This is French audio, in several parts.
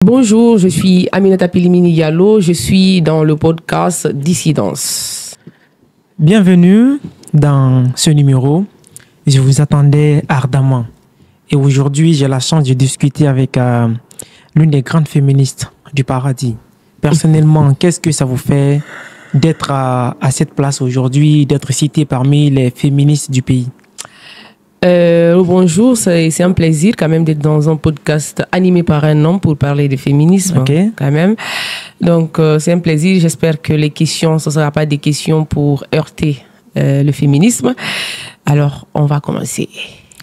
Bonjour, je suis Aminata Pilimini Diallo, je suis dans le podcast Dissidence. Bienvenue dans ce numéro. Je vous attendais ardemment. Et aujourd'hui, j'ai la chance de discuter avec l'une des grandes féministes du paradis. Personnellement, qu'est-ce que ça vous fait d'être à cette place aujourd'hui, d'être citée parmi les féministes du pays? Bonjour, c'est un plaisir quand même d'être dans un podcast animé par un homme pour parler de féminisme, quand même. Donc, c'est un plaisir. J'espère que les questions, ce ne sera pas des questions pour heurter le féminisme. Alors, on va commencer.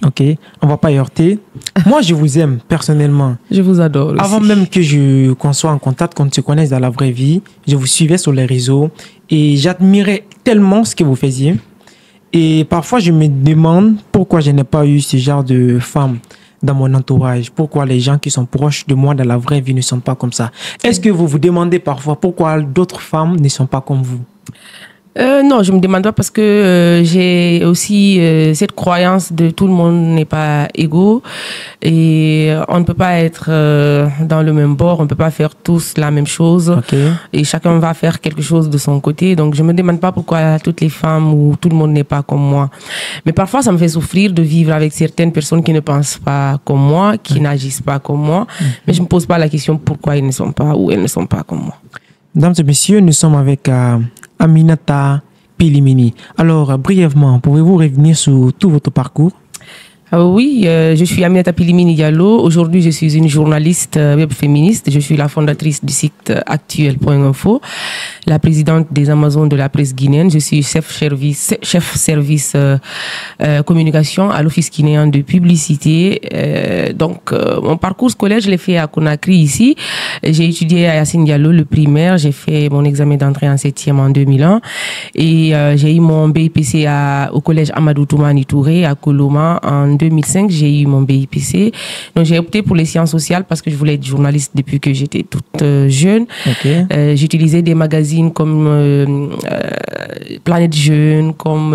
Ok, on va pas heurter. Moi, je vous aime personnellement. Je vous adore aussi. Avant même qu'on soit en contact, qu'on se connaisse dans la vraie vie, je vous suivais sur les réseaux et j'admirais tellement ce que vous faisiez. Et parfois, je me demande pourquoi je n'ai pas eu ce genre de femmes dans mon entourage. Pourquoi les gens qui sont proches de moi dans la vraie vie ne sont pas comme ça. Est-ce que vous vous demandez parfois pourquoi d'autres femmes ne sont pas comme vous? Non, je me demande pas parce que j'ai aussi cette croyance de tout le monde n'est pas égaux et on ne peut pas être dans le même bord, on ne peut pas faire tous la même chose et chacun va faire quelque chose de son côté. Donc je me demande pas pourquoi toutes les femmes ou tout le monde n'est pas comme moi. Mais parfois ça me fait souffrir de vivre avec certaines personnes qui ne pensent pas comme moi, qui n'agissent pas comme moi. Mais je me pose pas la question pourquoi ils ne sont pas ou elles ne sont pas comme moi. Mesdames et messieurs, nous sommes avec Aminata Pilimini. Alors, brièvement, pouvez-vous revenir sur tout votre parcours? Oui, je suis Aminata Pilimini Diallo. Aujourd'hui, je suis une journaliste web féministe. Je suis la fondatrice du site actuel.info, la présidente des Amazones de la presse guinéenne. Je suis chef service communication à l'Office guinéen de publicité. Donc, mon parcours scolaire, je l'ai fait à Conakry ici. J'ai étudié à Yacine Diallo, le primaire. J'ai fait mon examen d'entrée en 7e en 2001. Et j'ai eu mon BIPC au collège Amadou Toumani Touré à Koloma en 2005, j'ai eu mon BIPC. Donc, j'ai opté pour les sciences sociales parce que je voulais être journaliste depuis que j'étais toute jeune. J'utilisais des magazines comme Planète Jeune, comme...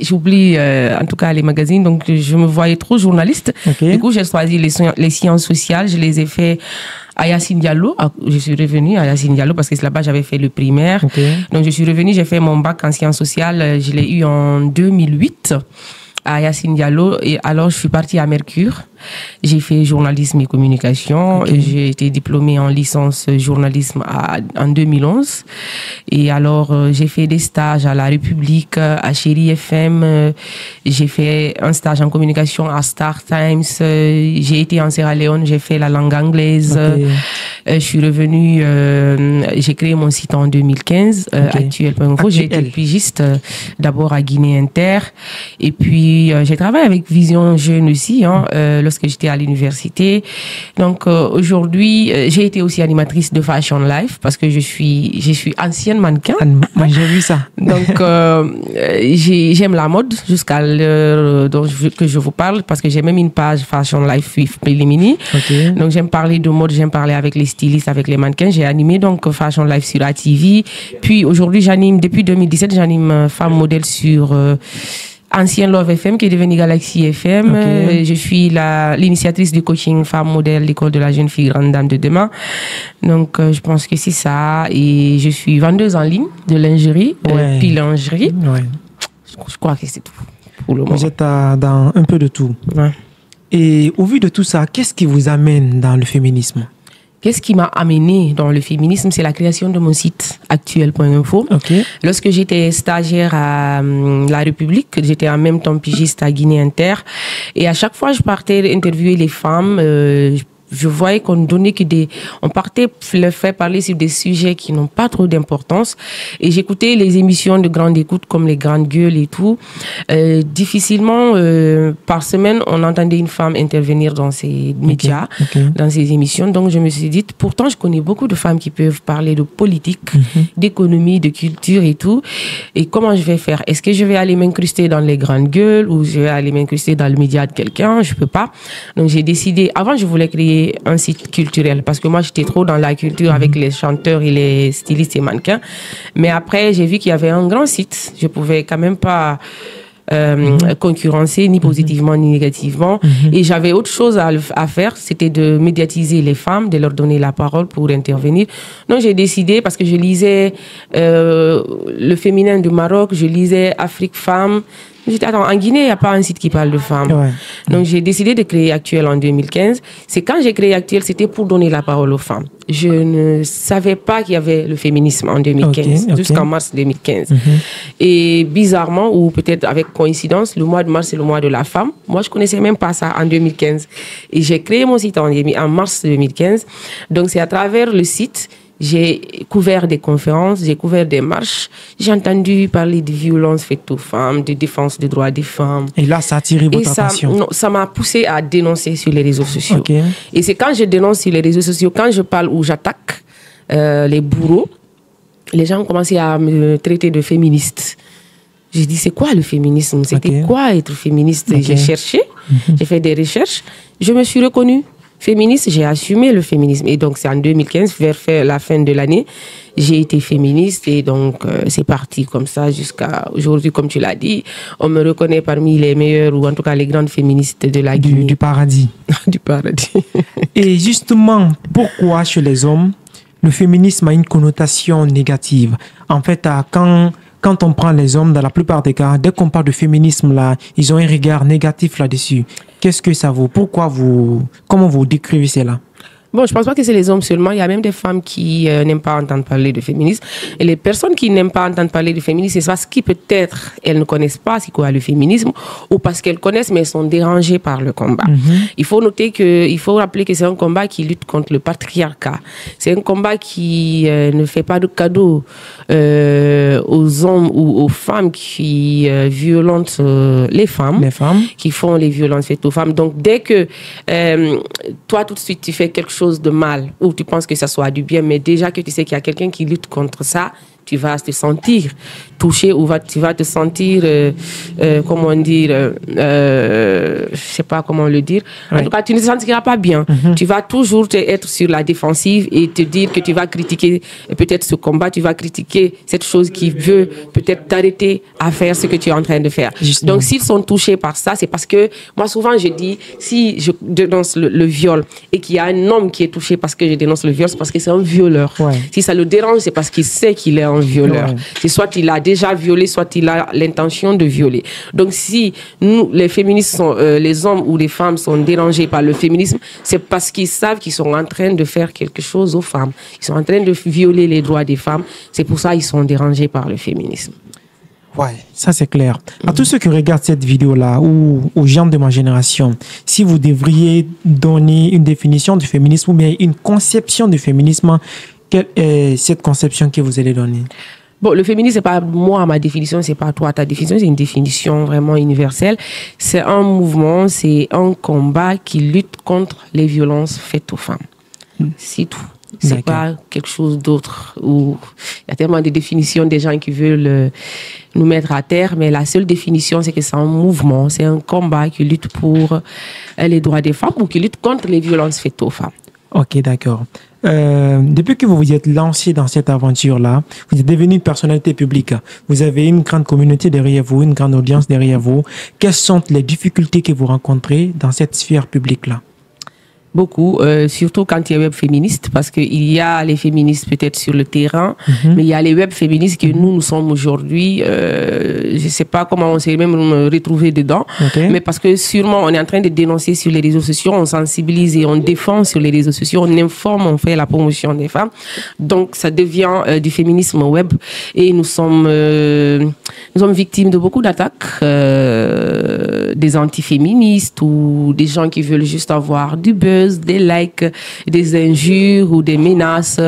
j'oublie en tout cas les magazines. Donc, je me voyais trop journaliste. Du coup, j'ai choisi les sciences sociales. Je les ai fait à Yacine Diallo. Je suis revenue à Yacine Diallo parce que là-bas, j'avais fait le primaire. Donc, je suis revenue, j'ai fait mon bac en sciences sociales. Je l'ai eu en 2008. À Yacine Diallo, et alors je suis partie à Mercure. J'ai fait journalisme et communication. J'ai été diplômée en licence journalisme en 2011. Et alors, j'ai fait des stages à La République, à Chéri FM. J'ai fait un stage en communication à Star Times. J'ai été en Sierra Leone, j'ai fait la langue anglaise. Je suis revenue, j'ai créé mon site en 2015, actuel.info. J'ai été pigiste d'abord à Guinée Inter. Et puis, j'ai travaillé avec Vision Jeune aussi, lorsque j'étais à l'université. Donc, aujourd'hui, j'ai été aussi animatrice de Fashion Life parce que je suis ancienne mannequin. Moi, j'ai vu ça. Donc, j'aime la mode jusqu'à l'heure que je vous parle parce que j'ai même une page Fashion Life with Pilimini. Donc, j'aime parler de mode, j'aime parler avec les stylistes, avec les mannequins. J'ai animé donc Fashion Life sur ATV. Puis, aujourd'hui, depuis 2017, j'anime Femme Modèle sur... Ancien Love FM qui est devenu Galaxy FM. Je suis l'initiatrice du coaching Femme Modèle, l'école de la jeune fille grande dame de demain. Donc, je pense que c'est ça. Et je suis vendeuse en ligne de lingerie, puis lingerie. Je crois que c'est tout pour le moment. Vous êtes dans un peu de tout. Et au vu de tout ça, qu'est-ce qui vous amène dans le féminisme? Qu'est-ce qui m'a amené dans le féminisme? C'est la création de mon site actuel.info. Lorsque j'étais stagiaire à La République, j'étais en même temps pigiste à Guinée Inter. Et à chaque fois, je partais interviewer les femmes. Je voyais qu'on donnait on partait le faire parler sur des sujets qui n'ont pas trop d'importance. Et j'écoutais les émissions de grande écoute comme les grandes gueules et tout. Difficilement, par semaine, on entendait une femme intervenir dans ces médias, dans ces émissions. Donc, je me suis dit, pourtant, je connais beaucoup de femmes qui peuvent parler de politique, d'économie, de culture et tout. Et comment je vais faire? Est-ce que je vais aller m'incruster dans les grandes gueules ou je vais aller m'incruster dans le média de quelqu'un? Je peux pas. Donc, j'ai décidé, avant, je voulais créer un site culturel parce que moi j'étais trop dans la culture avec les chanteurs et les stylistes et mannequins, mais après j'ai vu qu'il y avait un grand site, je pouvais quand même pas concurrencer, ni positivement ni négativement. Et j'avais autre chose à faire, c'était de médiatiser les femmes, de leur donner la parole pour intervenir. Donc j'ai décidé, parce que je lisais le féminin du Maroc, je lisais Afrique Femmes. J'ai dit, attends, en Guinée, il n'y a pas un site qui parle de femmes. Ouais. Donc, j'ai décidé de créer Actuel en 2015. C'est quand j'ai créé Actuel, c'était pour donner la parole aux femmes. Je ne savais pas qu'il y avait le féminisme en 2015, jusqu'en mars 2015. Et bizarrement, ou peut-être avec coïncidence, le mois de mars, c'est le mois de la femme. Moi, je ne connaissais même pas ça en 2015. Et j'ai créé mon site en mars 2015. Donc, c'est à travers le site... J'ai couvert des conférences, j'ai couvert des marches, j'ai entendu parler de violences faites aux femmes, de défense des droits des femmes. Et là, ça a attiré votre attention? Non, ça m'a poussé à dénoncer sur les réseaux sociaux. Et c'est quand je dénonce sur les réseaux sociaux, quand je parle ou j'attaque les bourreaux, les gens ont commencé à me traiter de féministe. J'ai dit, c'est quoi le féminisme? C'était quoi être féministe? J'ai cherché, j'ai fait des recherches, je me suis reconnue féministe, j'ai assumé le féminisme. Et donc, c'est en 2015, vers la fin de l'année, j'ai été féministe. Et donc, c'est parti comme ça jusqu'à aujourd'hui, comme tu l'as dit. On me reconnaît parmi les meilleures, ou en tout cas les grandes féministes de la Guinée. Du paradis. Du paradis. Et justement, pourquoi chez les hommes, le féminisme a une connotation négative? En fait, quand on prend les hommes, dans la plupart des cas, dès qu'on parle de féminisme, là, ils ont un regard négatif là-dessus. Qu'est-ce que ça vaut? Comment vous décrivez cela? Bon, je pense pas que c'est les hommes seulement. Il y a même des femmes qui n'aiment pas entendre parler de féminisme. Et les personnes qui n'aiment pas entendre parler de féminisme, c'est parce qu'ils peut-être elles ne connaissent pas c'est quoi le féminisme, ou parce qu'elles connaissent mais elles sont dérangées par le combat. Il faut rappeler que c'est un combat qui lutte contre le patriarcat. C'est un combat qui ne fait pas de cadeaux aux hommes ou aux femmes qui violentent les femmes, qui font les violences faites aux femmes. Donc dès que toi tout de suite tu fais quelque chose de mal, ou tu penses que ça soit du bien, mais déjà que tu sais qu'il y a quelqu'un qui lutte contre ça, tu vas te sentir touché, ou tu vas te sentir, comment dire, je sais pas comment le dire. En tout cas, tu ne te sentiras pas bien. Tu vas toujours être sur la défensive et te dire que tu vas critiquer peut-être ce combat, tu vas critiquer cette chose qui veut peut-être t'arrêter à faire ce que tu es en train de faire. Justement. Donc, s'ils sont touchés par ça, c'est parce que, moi, souvent, je dis, si je dénonce le viol et qu'il y a un homme qui est touché parce que je dénonce le viol, c'est parce que c'est un violeur. Si ça le dérange, c'est parce qu'il sait qu'il est un violeur. C'est soit il a déjà violé, soit il a l'intention de violer. Donc si nous, les féministes, les hommes ou les femmes sont dérangés par le féminisme, c'est parce qu'ils savent qu'ils sont en train de faire quelque chose aux femmes. Ils sont en train de violer les droits des femmes. C'est pour ça qu'ils sont dérangés par le féminisme. Ouais, ça c'est clair. À tous ceux qui regardent cette vidéo-là, ou aux gens de ma génération, si vous devriez donner une définition du féminisme ou bien une conception du féminisme, quelle est cette conception que vous allez donner? Bon, le féminisme, c'est pas moi, ma définition, c'est pas toi, ta définition, c'est une définition vraiment universelle. C'est un mouvement, c'est un combat qui lutte contre les violences faites aux femmes. C'est tout. C'est pas quelque chose d'autre. Il y a tellement de définitions des gens qui veulent nous mettre à terre, mais la seule définition, c'est que c'est un mouvement, c'est un combat qui lutte pour les droits des femmes ou qui lutte contre les violences faites aux femmes. Ok, d'accord. Depuis que vous vous êtes lancé dans cette aventure-là, vous êtes devenu une personnalité publique. Vous avez une grande communauté derrière vous, une grande audience derrière vous. Quelles sont les difficultés que vous rencontrez dans cette sphère publique-là? Beaucoup, surtout quand il y a web féministes, parce qu'il y a les féministes peut-être sur le terrain, mais il y a les web féministes que nous sommes aujourd'hui, je ne sais pas comment on s'est même retrouvé dedans, mais parce que sûrement on est en train de dénoncer sur les réseaux sociaux, on sensibilise et on défend sur les réseaux sociaux, on informe, on fait la promotion des femmes, donc ça devient du féminisme web, et nous sommes victimes de beaucoup d'attaques, des antiféministes ou des gens qui veulent juste avoir du buzz, des likes, des injures ou des menaces,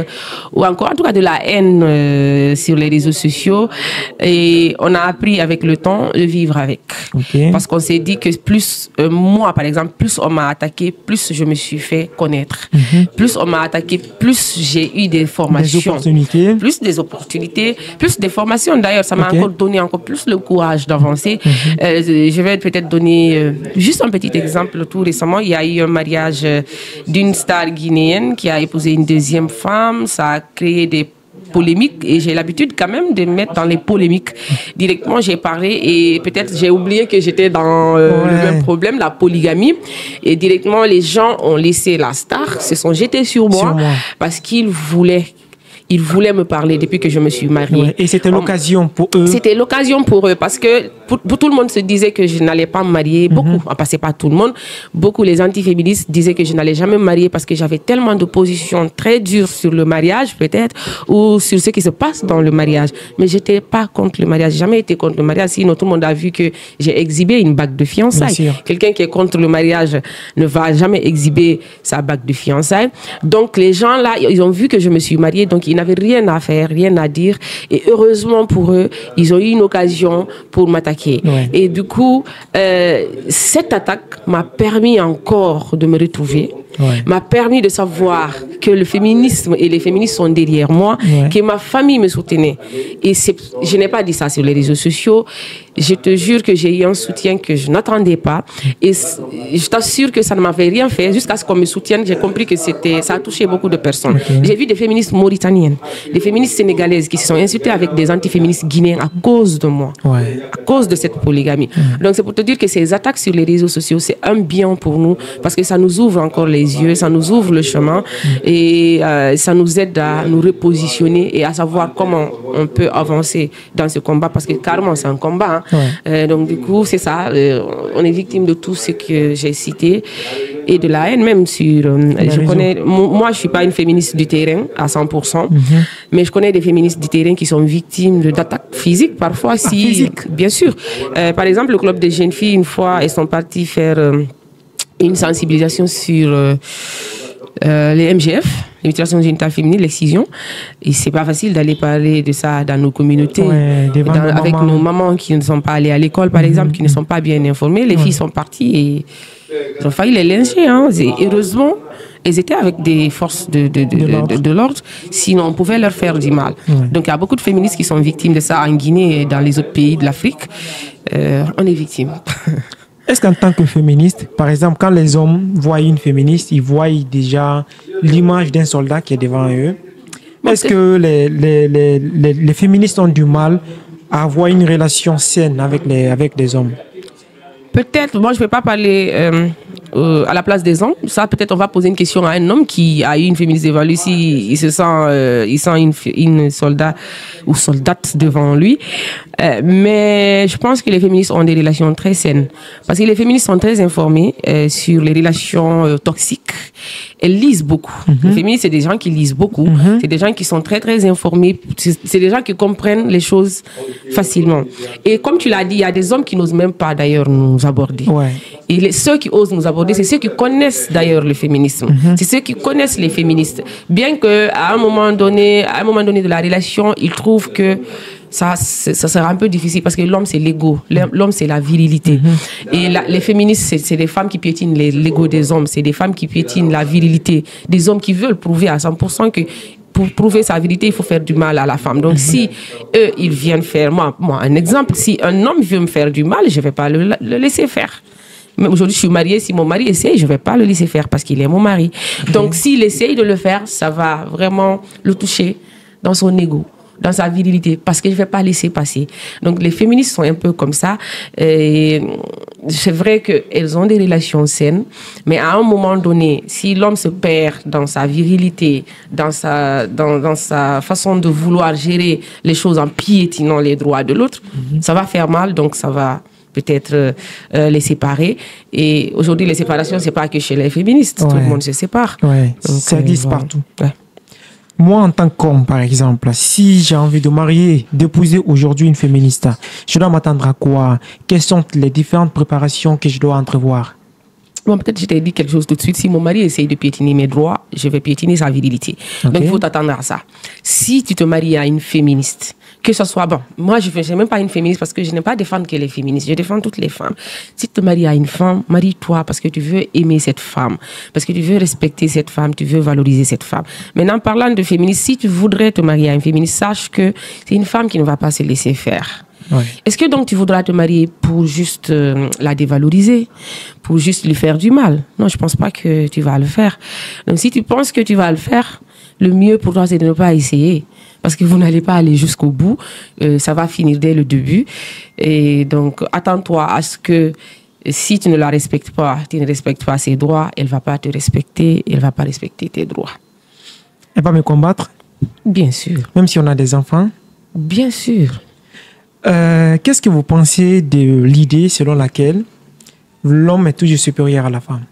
ou encore en tout cas de la haine sur les réseaux sociaux. Et on a appris avec le temps de vivre avec. Parce qu'on s'est dit que plus, moi par exemple, plus on m'a attaqué, plus je me suis fait connaître. Plus on m'a attaqué, plus j'ai eu des formations. Des opportunités. Plus des opportunités, plus des formations. D'ailleurs, ça m'a encore donné encore plus le courage d'avancer. Je vais peut-être donner juste un petit exemple. Tout récemment, il y a eu un mariage d'une star guinéenne qui a épousé une deuxième femme. Ça a créé des polémique et j'ai l'habitude quand même de me mettre dans les polémiques. Directement, j'ai parlé et peut-être j'ai oublié que j'étais dans le même problème, la polygamie. Et directement, les gens ont laissé la star, se sont jetés sur moi. Parce qu'ils voulaient me parler depuis que je me suis mariée. Ouais, et c'était l'occasion pour eux. C'était l'occasion pour eux parce que pour tout le monde se disait que je n'allais pas me marier. Beaucoup, c'est pas tout le monde. Beaucoup, les antiféministes disaient que je n'allais jamais me marier parce que j'avais tellement de positions très dures sur le mariage peut-être ou sur ce qui se passe dans le mariage. Mais j'étais pas contre le mariage. J'ai jamais été contre le mariage. Sinon, tout le monde a vu que j'ai exhibé une bague de fiançailles. Quelqu'un qui est contre le mariage ne va jamais exhiber sa bague de fiançailles. Donc, les gens là, ils ont vu que je me suis mariée. Donc, ils n'avaient rien à faire, rien à dire. Et heureusement pour eux, ils ont eu une occasion pour m'attaquer. Ouais. Et du coup, cette attaque m'a permis encore de me retrouver, m'a permis de savoir que le féminisme et les féministes sont derrière moi, que ma famille me soutenait. Et je n'ai pas dit ça sur les réseaux sociaux. Je te jure que j'ai eu un soutien que je n'attendais pas. Et je t'assure que ça ne m'avait rien fait. Jusqu'à ce qu'on me soutienne, j'ai compris que ça a touché beaucoup de personnes. J'ai vu des féministes mauritaniennes, des féministes sénégalaises qui se sont insultées avec des antiféministes guinéens à cause de moi, à cause de cette polygamie. Donc c'est pour te dire que ces attaques sur les réseaux sociaux, c'est un bien pour nous parce que ça nous ouvre encore les yeux, ça nous ouvre le chemin et ça nous aide à nous repositionner et à savoir comment on peut avancer dans ce combat parce que carrément c'est un combat. Donc du coup c'est ça, on est victime de tout ce que j'ai cité et de la haine même sur moi je suis pas une féministe du terrain à 100%, mais je connais des féministes du terrain qui sont victimes d'attaques physiques parfois bien sûr. Par exemple le club des jeunes filles, une fois elles sont parties faire une sensibilisation sur les MGF, les mutilations génitales féminines, l'excision. Et c'est pas facile d'aller parler de ça dans nos communautés, avec nos mamans qui ne sont pas allées à l'école, par exemple, qui ne sont pas bien informées. Les filles sont parties et ils ont failli les lyncher. Et heureusement, elles étaient avec des forces de l'ordre, sinon on pouvait leur faire du mal. Donc il y a beaucoup de féministes qui sont victimes de ça en Guinée et dans les autres pays de l'Afrique. On est victimes. Est-ce qu'en tant que féministe, par exemple, quand les hommes voient une féministe, ils voient déjà l'image d'un soldat qui est devant eux? Est-ce que les féministes ont du mal à avoir une relation saine avec les hommes? Peut-être, moi je ne vais pas parler à la place des hommes. Ça, peut-être on va poser une question à un homme qui a eu une féministe devant lui, il sent une soldat ou soldate devant lui. Mais je pense que les féministes ont des relations très saines. Parce que les féministes sont très informées sur les relations toxiques. Elles lisent beaucoup. Les féministes, c'est des gens qui lisent beaucoup. C'est des gens qui sont très, très informés. C'est des gens qui comprennent les choses facilement. Et comme tu l'as dit, il y a des hommes qui n'osent même pas d'ailleurs nous aborder. Et ceux qui osent nous aborder, c'est ceux qui connaissent d'ailleurs le féminisme. C'est ceux qui connaissent les féministes. Bien qu'à un moment donné de la relation, ils trouvent que ça sera un peu difficile parce que l'homme, c'est l'ego. L'homme, c'est la virilité. Et les féministes, c'est des femmes qui piétinent l'ego des hommes. C'est des femmes qui piétinent la virilité des hommes qui veulent prouver à 100% que pour prouver sa virilité, il faut faire du mal à la femme. Donc, si eux, ils viennent faire... Moi, un exemple, si un homme veut me faire du mal, je ne vais pas le laisser faire. Mais aujourd'hui, je suis mariée. Si mon mari essaye, je ne vais pas le laisser faire parce qu'il est mon mari. Donc, s'il essaye de le faire, ça va vraiment le toucher dans son ego, dans sa virilité, parce que je ne vais pas laisser passer. Donc, les féministes sont un peu comme ça. Et c'est vrai qu'elles ont des relations saines, mais à un moment donné, si l'homme se perd dans sa virilité, dans sa façon de vouloir gérer les choses en piétinant les droits de l'autre, ça va faire mal, donc ça va peut-être les séparer. Et aujourd'hui, les séparations, ce n'est pas que chez les féministes. Tout le monde se sépare. Donc, ça existe partout. Moi, en tant qu'homme, par exemple, si j'ai envie de marier, d'épouser aujourd'hui une féministe, je dois m'attendre à quoi? Quelles sont les différentes préparations que je dois entrevoir? Bon, peut-être je t'ai dit quelque chose tout de suite. Si mon mari essaye de piétiner mes droits, je vais piétiner sa virilité. Donc, il faut t'attendre à ça. Si tu te maries à une féministe, que ce soit... Bon, moi, je ne suis même pas une féministe parce que je n'aime pas défendre que les féministes. Je défends toutes les femmes. Si tu te maries à une femme, marie-toi parce que tu veux aimer cette femme, parce que tu veux respecter cette femme, tu veux valoriser cette femme. Maintenant, parlant de féministe, si tu voudrais te marier à une féministe, sache que c'est une femme qui ne va pas se laisser faire. Est-ce que donc tu voudras te marier pour juste la dévaloriser, pour juste lui faire du mal? Non, je ne pense pas que tu vas le faire. Donc si tu penses que tu vas le faire, le mieux pour toi c'est de ne pas essayer. parce que vous n'allez pas aller jusqu'au bout. Ça va finir dès le début. Et donc, attends-toi à ce que si tu ne la respectes pas, tu ne respectes pas ses droits, elle ne va pas te respecter, elle ne va pas respecter tes droits. Elle va me combattre? Bien sûr. Même si on a des enfants? Bien sûr. Qu'est-ce que vous pensez de l'idée selon laquelle l'homme est toujours supérieur à la femme?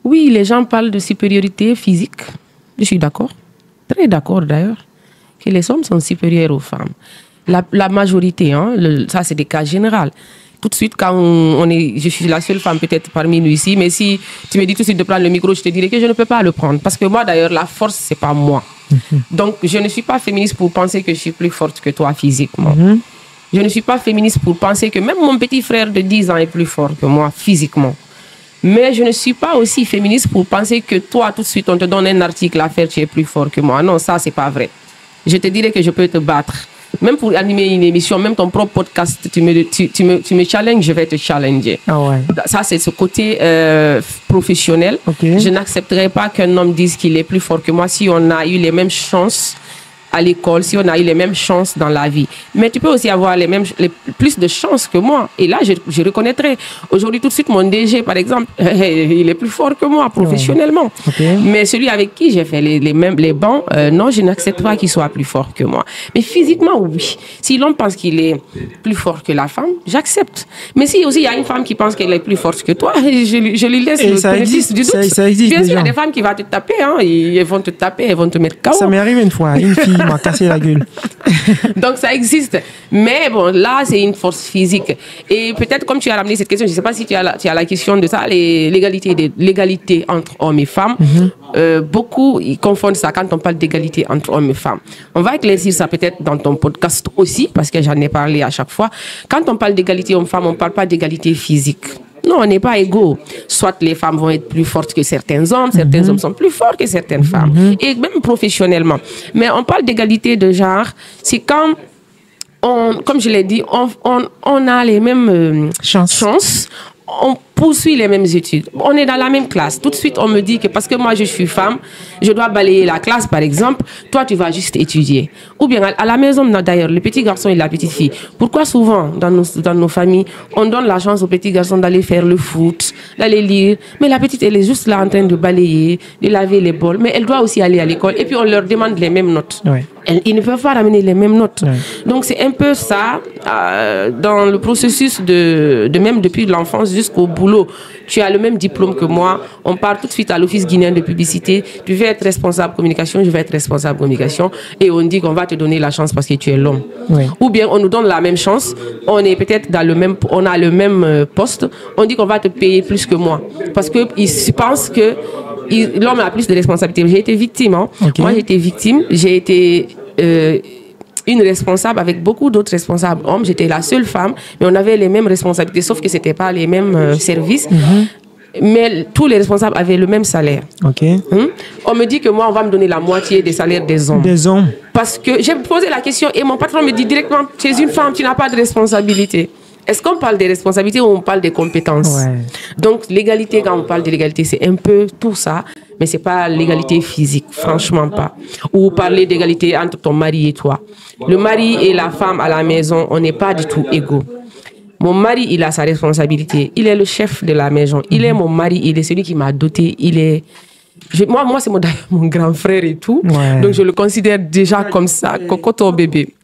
Oui, les gens parlent de supériorité physique. Je suis d'accord. Très d'accord d'ailleurs. Que les hommes sont supérieurs aux femmes. La majorité, hein, ça c'est des cas généraux. Tout de suite, quand je suis la seule femme peut-être parmi nous ici, mais si tu me dis tout de suite de prendre le micro, je te dirais que je ne peux pas le prendre. Parce que moi d'ailleurs, la force, c'est pas moi. Donc, je ne suis pas féministe pour penser que je suis plus forte que toi physiquement. Je ne suis pas féministe pour penser que même mon petit frère de 10 ans est plus fort que moi physiquement. Mais je ne suis pas aussi féministe pour penser que toi, tout de suite, on te donne un article à faire, tu es plus fort que moi. Non, ça, c'est pas vrai. Je te dirais que je peux te battre. Même pour animer une émission, même ton propre podcast, tu me challenges, je vais te challenger. Ah ouais. Ça, c'est ce côté professionnel. Okay. Je n'accepterai pas qu'un homme dise qu'il est plus fort que moi si on a eu les mêmes chances à l'école, si on a eu les mêmes chances dans la vie. Mais tu peux aussi avoir plus de chances que moi. Et là, je reconnaîtrai. Aujourd'hui, tout de suite, mon DG, par exemple, il est plus fort que moi professionnellement. Okay. Mais celui avec qui j'ai fait les bancs, non, je n'accepte pas qu'il soit plus fort que moi. Mais physiquement, oui. Si l'homme pense qu'il est plus fort que la femme, j'accepte. Mais si aussi il y a une femme qui pense qu'elle est plus forte que toi, je lui laisse le bénéfice du doute. Ça existe bien sûr, il y a déjà. des femmes qui vont te taper, hein, elles vont te taper, elles vont te mettre KO. Ça m'est arrivé une fois, une fille m'a cassé la gueule. Donc ça existe. Mais bon, là, c'est une force physique. Et peut-être, comme tu as ramené cette question, je ne sais pas si tu as la question de ça, l'égalité entre hommes et femmes. Beaucoup, ils confondent ça quand on parle d'égalité entre hommes et femmes. On va éclaircir ça peut-être dans ton podcast aussi, parce que j'en ai parlé à chaque fois. Quand on parle d'égalité homme-femme, on ne parle pas d'égalité physique. Non, on n'est pas égaux. Soit les femmes vont être plus fortes que certains hommes, certains hommes sont plus forts que certaines femmes. Et même professionnellement. Mais on parle d'égalité de genre, c'est quand, comme je l'ai dit, on a les mêmes chances, on poursuit les mêmes études. On est dans la même classe. Tout de suite, on me dit que parce que moi, je suis femme, je dois balayer la classe, par exemple. Toi, tu vas juste étudier. Ou bien, à la maison, d'ailleurs, le petit garçon et la petite fille. Pourquoi souvent, dans nos familles, on donne la chance au petit garçon d'aller faire le foot, d'aller lire. Mais la petite, elle est juste là en train de balayer, de laver les bols. Mais elle doit aussi aller à l'école. Et puis, on leur demande les mêmes notes. Ouais. Ils ne peuvent pas ramener les mêmes notes. Ouais. Donc, c'est un peu ça, dans le processus de même depuis l'enfance jusqu'au boulot. Tu as le même diplôme que moi. On part tout de suite à l'Office guinéen de publicité. Tu veux être responsable communication, je vais être responsable communication. Et on dit qu'on va te donner la chance parce que tu es l'homme. Oui. Ou bien on nous donne la même chance. On est peut-être on a le même poste. On dit qu'on va te payer plus que moi. Parce qu'ils pensent que l'homme a plus de responsabilités. J'ai été victime. Hein. Okay. Moi, j'ai été victime. J'ai été une responsable avec beaucoup d'autres responsables hommes. J'étais la seule femme, mais on avait les mêmes responsabilités, sauf que ce n'étaient pas les mêmes services. Mais tous les responsables avaient le même salaire. Okay. On me dit que moi, on va me donner la moitié des salaires des hommes. Des hommes. Parce que j'ai posé la question et mon patron me dit directement, tu es une femme, tu n'as pas de responsabilité. Est-ce qu'on parle des responsabilités ou on parle des compétences? Ouais. Donc, l'égalité, quand on parle de l'égalité, c'est un peu tout ça, mais ce n'est pas l'égalité physique, franchement pas. Ou parler d'égalité entre ton mari et toi. Le mari et la femme à la maison, on n'est pas du tout égaux. Mon mari, il a sa responsabilité. Il est le chef de la maison. Il est mon mari, il est celui qui m'a doté. Il est... Moi c'est mon grand frère et tout. Ouais. Donc, je le considère déjà comme ça, cocoto bébé.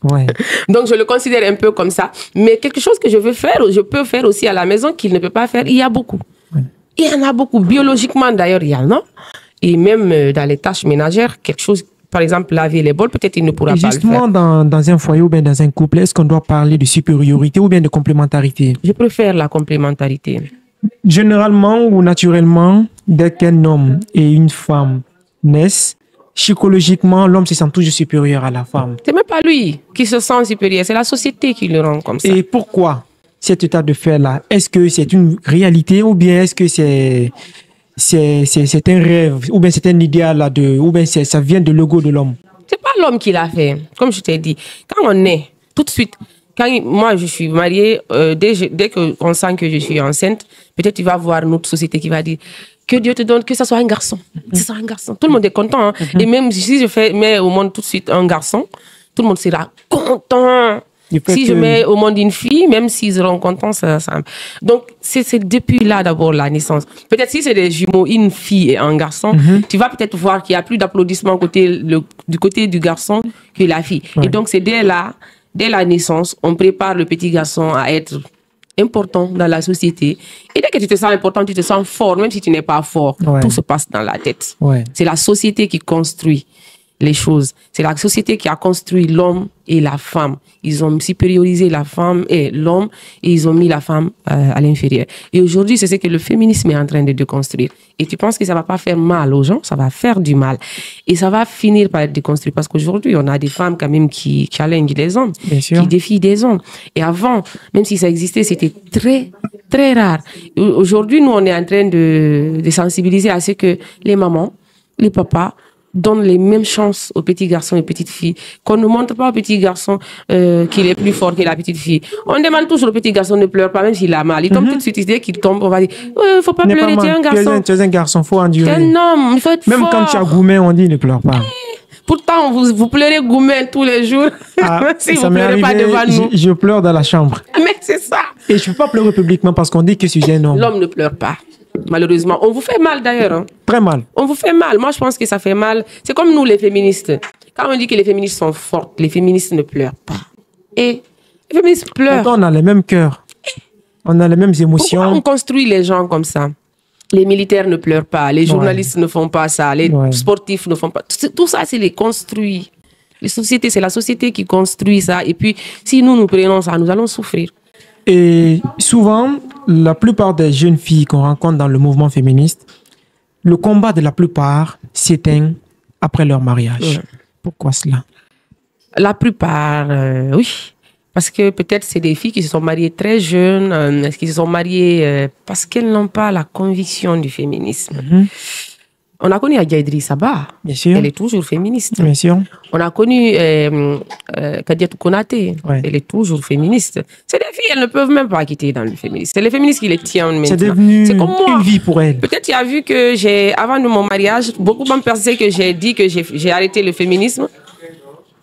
Ouais. Donc, je le considère un peu comme ça. Mais quelque chose que je peux faire aussi à la maison qu'il ne peut pas faire, il y a beaucoup. Ouais. Il y en a beaucoup. Biologiquement, d'ailleurs, il y en a. Et même dans les tâches ménagères, quelque chose, par exemple, laver les bols, peut-être il ne pourra pas le faire. Justement, dans un foyer ou bien dans un couple, est-ce qu'on doit parler de supériorité ou bien de complémentarité? Je préfère la complémentarité. Généralement ou naturellement, dès qu'un homme et une femme naissent, psychologiquement, l'homme se sent toujours supérieur à la femme. C'est même pas lui qui se sent supérieur, c'est la société qui le rend comme ça. Et pourquoi cet état de fait-là? Est-ce que c'est une réalité ou bien est-ce que c'est un rêve ou bien c'est un idéal là ou bien ça vient de l'ego de l'homme? C'est pas l'homme qui l'a fait, comme je t'ai dit. Quand on est, tout de suite, moi je suis mariée, dès qu'on sent que je suis enceinte, peut-être tu vas voir notre société qui va dire que Dieu te donne, que ça soit un garçon. Que ce soit un garçon. Tout le monde est content. Hein. Et même si je mets au monde tout de suite un garçon, tout le monde sera content. Si je mets au monde une fille, même s'ils seront contents, ça... Donc, c'est depuis là d'abord la naissance. Peut-être si c'est des jumeaux, une fille et un garçon, tu vas peut-être voir qu'il n'y a plus d'applaudissements du côté du garçon que la fille. Et donc, c'est dès la naissance, on prépare le petit garçon à être important dans la société. Et dès que tu te sens important, tu te sens fort, même si tu n'es pas fort. Tout se passe dans la tête. C'est la société qui construit les choses. C'est la société qui a construit l'homme et la femme. Ils ont supériorisé la femme et l'homme et ils ont mis la femme à l'inférieur. Et aujourd'hui, c'est ce que le féminisme est en train de déconstruire. Et tu penses que ça va pas faire mal aux gens? Ça va faire du mal. Et ça va finir par être déconstruit parce qu'aujourd'hui, on a des femmes quand même qui challengent les hommes, qui défient des hommes. Et avant, même si ça existait, c'était très, très rare. Aujourd'hui, nous, on est en train de sensibiliser à ce que les mamans, les papas, donne les mêmes chances aux petits garçons et petites filles. Qu'on ne montre pas au petit garçon qu'il est plus fort que la petite fille. On demande toujours au petit garçon ne pleure pas, même s'il a mal. Il tombe tout de suite, dès qu'il tombe, on va dire faut pas pleurer, tu es un garçon. Tu es un garçon, faut endurer. Tu es un homme, il faut être même fort. Quand tu as gourmet, on dit ne pleure pas. Pourtant, vous pleurez gourmet tous les jours. Si vous ne pleurez pas devant nous. Je pleure dans la chambre. Mais c'est ça. Et je ne peux pas pleurer publiquement parce qu'on dit que je suis un homme. L'homme ne pleure pas. Malheureusement, on vous fait mal d'ailleurs. Hein. Très mal. On vous fait mal. Moi, je pense que ça fait mal. C'est comme nous, les féministes. Quand on dit que les féministes sont fortes, les féministes ne pleurent pas. Et les féministes pleurent. Pourtant, on a les mêmes cœurs. On a les mêmes émotions. Pourquoi on construit les gens comme ça? Les militaires ne pleurent pas. Les journalistes ne font pas ça. Les sportifs ne font pas. Tout ça, c'est les construits. Les sociétés, c'est la société qui construit ça. Et puis, si nous prenons ça, nous allons souffrir. Et souvent, la plupart des jeunes filles qu'on rencontre dans le mouvement féministe, le combat de la plupart s'éteint après leur mariage. Pourquoi cela? La plupart, oui. Parce que peut-être c'est des filles qui se sont mariées très jeunes, qui se sont mariées parce qu'elles n'ont pas la conviction du féminisme. On a connu Adja Idrissa Ba. Bien sûr. Elle est toujours féministe. Bien sûr. On a connu Kadiatou Konaté. Elle est toujours féministe. C'est des filles, elles ne peuvent même pas quitter dans le féminisme. C'est les féministes qui les tiennent maintenant. C'est devenu comme moi. Une vie pour elles. Peut-être tu as vu que avant de mon mariage, beaucoup m'ont pensé que j'ai dit que j'ai arrêté le féminisme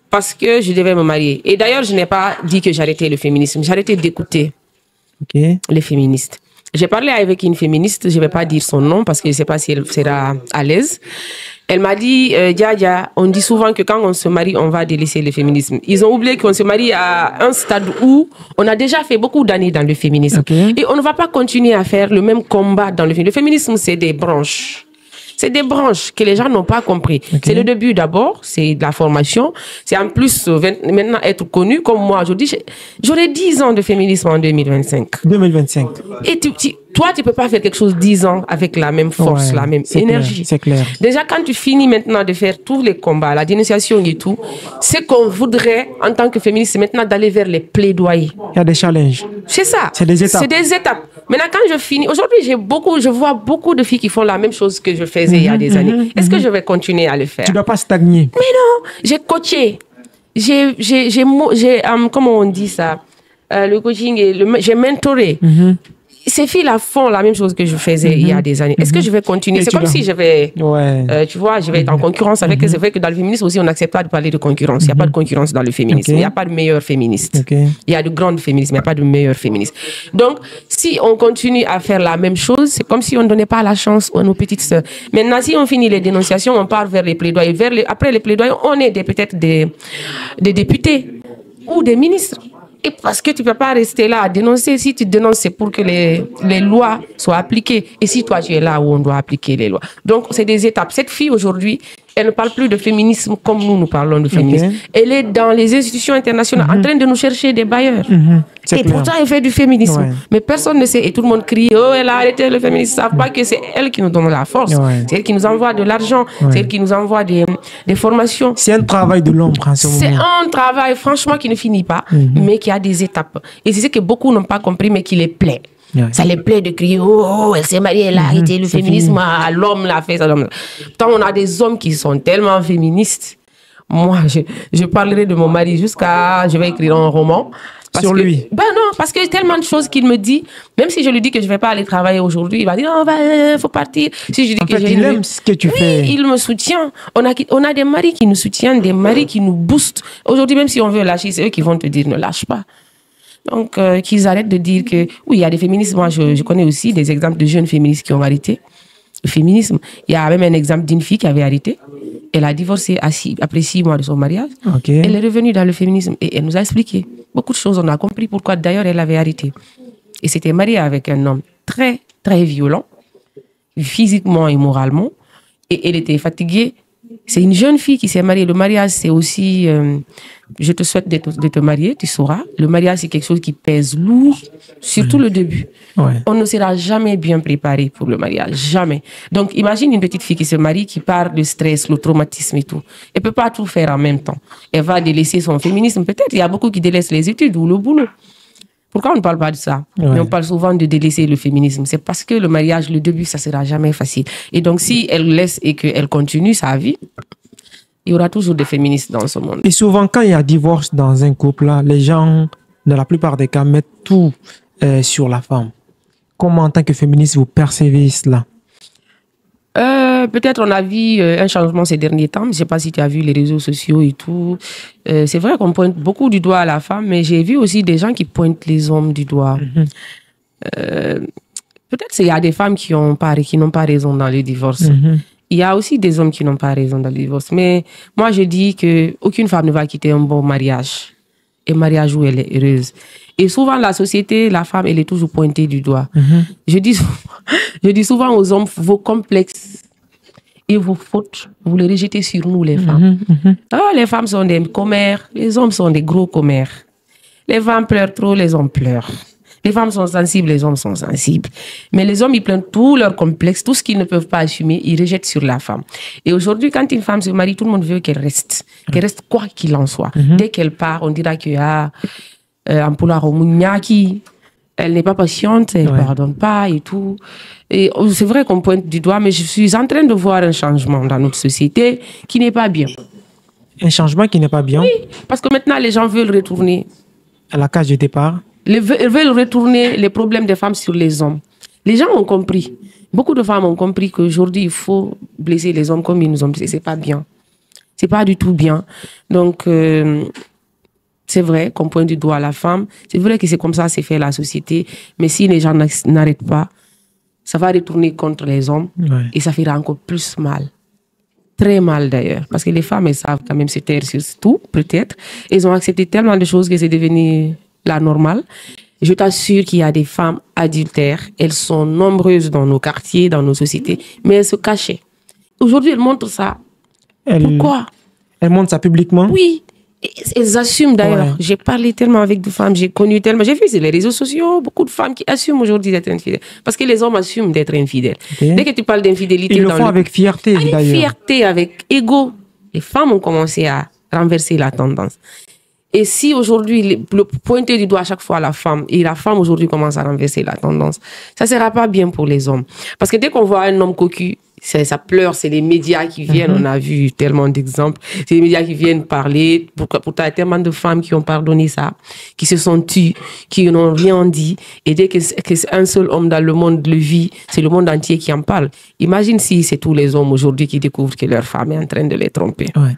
parce que je devais me marier. Et d'ailleurs, je n'ai pas dit que j'arrêtais le féminisme. J'ai arrêté d'écouter les féministes. J'ai parlé avec une féministe, je ne vais pas dire son nom parce que je ne sais pas si elle sera à l'aise. Elle m'a dit, Dia, on dit souvent que quand on se marie, on va délaisser le féminisme. Ils ont oublié qu'on se marie à un stade où on a déjà fait beaucoup d'années dans le féminisme. Et on ne va pas continuer à faire le même combat dans le féminisme. Le féminisme, c'est des branches. C'est des branches que les gens n'ont pas compris. C'est le début d'abord, c'est de la formation. C'est en plus maintenant être connu comme moi aujourd'hui. J'aurai 10 ans de féminisme en 2025. 2025. Et toi, tu ne peux pas faire quelque chose 10 ans avec la même force, la même énergie. C'est clair. Déjà, quand tu finis maintenant de faire tous les combats, la dénonciation et tout, c'est qu'on voudrait, en tant que féministe, maintenant d'aller vers les plaidoyers. Il y a des challenges. C'est ça. C'est des étapes. C'est des étapes. Maintenant, quand je finis, aujourd'hui, je vois beaucoup de filles qui font la même chose que je faisais il y a des années. Est-ce que je vais continuer à le faire? Tu ne dois pas stagner. Mais non, j'ai coaché. Comment on dit ça? Le coaching, j'ai mentoré. Ces filles-là font la même chose que je faisais il y a des années. Est-ce que je vais continuer? C'est comme si je vais, tu vois, je vais être en concurrence avec eux. C'est vrai que dans le féminisme aussi, on n'accepte pas de parler de concurrence. Il n'y a pas de concurrence dans le féminisme. Il n'y a pas de meilleur féministe. Il y a de grandes féministes, mais il n'y a pas de meilleur féministe. Donc, si on continue à faire la même chose, c'est comme si on ne donnait pas la chance à nos petites sœurs. Maintenant, si on finit les dénonciations, on part vers les plaidoyers. Après les plaidoyers, on est peut-être des députés ou des ministres. Et parce que tu ne peux pas rester là à dénoncer. Si tu dénonces, c'est pour que les lois soient appliquées. Et si toi, tu es là où on doit appliquer les lois. Donc, c'est des étapes. Cette fille, aujourd'hui, elle ne parle plus de féminisme comme nous parlons de féminisme. Elle est dans les institutions internationales en train de nous chercher des bailleurs. Et pourtant, elle fait du féminisme. Mais personne ne sait. Et tout le monde crie, oh, elle a arrêté le féminisme. Ils ne savent pas que c'est elle qui nous donne la force. C'est elle qui nous envoie de l'argent. C'est elle qui nous envoie des formations. C'est un travail de l'ombre en ce moment. C'est un travail, franchement, qui ne finit pas, mais qui a des étapes. Et c'est ce que beaucoup n'ont pas compris, mais qui les plaît. Ça les plaît de crier, oh, elle s'est mariée, elle a arrêté le féminisme, l'homme l'a fait, ça, l'homme. Tant on a des hommes qui sont tellement féministes. Moi, je parlerai de mon mari je vais écrire un roman. Sur lui. Ben non, parce que tellement de choses qu'il me dit. Même si je lui dis que je ne vais pas aller travailler aujourd'hui, il va dire non, faut partir. Si je dis En que fait, il aime ce que tu fais. Oui, il me soutient. On a des maris qui nous soutiennent, des maris qui nous boostent. Aujourd'hui, même si on veut lâcher, c'est eux qui vont te dire ne lâche pas. Donc, qu'ils arrêtent de dire que oui, il y a des féministes. Moi, je connais aussi des exemples de jeunes féministes qui ont arrêté le féminisme. Il y a même un exemple d'une fille qui avait arrêté. Elle a divorcé après 6 mois de son mariage. Okay. Elle est revenue dans le féminisme et elle nous a expliqué beaucoup de choses. On a compris pourquoi d'ailleurs elle avait arrêté. Et s'était mariée avec un homme très, très violent, physiquement et moralement. Et elle était fatiguée. C'est une jeune fille qui s'est mariée. Le mariage, c'est aussi... je te souhaite de te marier, tu sauras. Le mariage, c'est quelque chose qui pèse lourd, surtout le début. Ouais. On ne sera jamais bien préparé pour le mariage, jamais. Donc, imagine une petite fille qui se marie, qui part le stress, le traumatisme et tout. Elle ne peut pas tout faire en même temps. Elle va délaisser son féminisme. Peut-être il y a beaucoup qui délaissent les études ou le boulot. Pourquoi on ne parle pas de ça? Ouais. Mais on parle souvent de délaisser le féminisme. C'est parce que le mariage, le début, ça ne sera jamais facile. Et donc, si elle laisse et qu'elle continue sa vie, il y aura toujours des féministes dans ce monde. Et souvent, quand il y a divorce dans un couple, là, les gens, dans la plupart des cas, mettent tout sur la femme. Comment, en tant que féministe, vous percevez cela? Peut-être on a vu un changement ces derniers temps. Je ne sais pas si tu as vu les réseaux sociaux et tout. C'est vrai qu'on pointe beaucoup du doigt à la femme, mais j'ai vu aussi des gens qui pointent les hommes du doigt. Peut-être qu'il y a des femmes qui n'ont pas raison dans le divorce. Il y a aussi des hommes qui n'ont pas raison dans le divorce. Mais moi, je dis qu'aucune femme ne va quitter un bon mariage. Un mariage où elle est heureuse. Et souvent, la société, la femme, elle est toujours pointée du doigt. Je dis souvent aux hommes, vos complexes et vos fautes, vous les rejetez sur nous, les femmes. Les femmes sont des commères, les hommes sont des gros commères. Les femmes pleurent trop, les hommes pleurent. Les femmes sont sensibles, les hommes sont sensibles. Mais les hommes, ils prennent tous leurs complexes, tout ce qu'ils ne peuvent pas assumer, ils rejettent sur la femme. Et aujourd'hui, quand une femme se marie, tout le monde veut qu'elle reste. Qu'elle reste quoi qu'il en soit. Dès qu'elle part, on dira que elle n'est pas patiente, elle ne pardonne pas et tout. Et c'est vrai qu'on pointe du doigt, mais je suis en train de voir un changement dans notre société qui n'est pas bien. Un changement qui n'est pas bien? Oui, parce que maintenant, les gens veulent retourner à la case de départ. Ils veulent retourner les problèmes des femmes sur les hommes. Les gens ont compris. Beaucoup de femmes ont compris qu'aujourd'hui, il faut blesser les hommes comme ils nous ont blessés. C'est pas bien. C'est pas du tout bien. Donc, c'est vrai qu'on pointe du doigt à la femme. C'est vrai que c'est comme ça que c'est fait la société. Mais si les gens n'arrêtent pas, ça va retourner contre les hommes. Ouais. Et ça fera encore plus mal. Très mal d'ailleurs. Parce que les femmes, elles savent quand même se taire sur tout, peut-être. Elles ont accepté tellement de choses que c'est devenu la normale. Je t'assure qu'il y a des femmes adultères. Elles sont nombreuses dans nos quartiers, dans nos sociétés, mais elles se cachaient. Aujourd'hui, elles montrent ça. Pourquoi? Elles montrent ça publiquement? Oui. Elles assument d'ailleurs. Ouais. J'ai parlé tellement avec des femmes, j'ai connu tellement. J'ai vu sur les réseaux sociaux beaucoup de femmes qui assument aujourd'hui d'être infidèles. Parce que les hommes assument d'être infidèles. Okay. Dès que tu parles d'infidélité... Ils le font avec fierté d'ailleurs. Avec fierté, avec ego. Les femmes ont commencé à renverser la tendance. Et si aujourd'hui, le pointer du doigt à chaque fois à la femme, et la femme aujourd'hui commence à renverser la tendance, ça ne sera pas bien pour les hommes. Parce que dès qu'on voit un homme cocu, ça pleure, c'est les médias qui viennent, on a vu tellement d'exemples, c'est les médias qui viennent parler, pourtant il y a tellement de femmes qui ont pardonné ça, qui se sont tues, qui n'ont rien dit, et dès qu'un seul homme dans le monde le vit, c'est le monde entier qui en parle. Imagine si c'est tous les hommes aujourd'hui qui découvrent que leur femme est en train de les tromper. Ouais.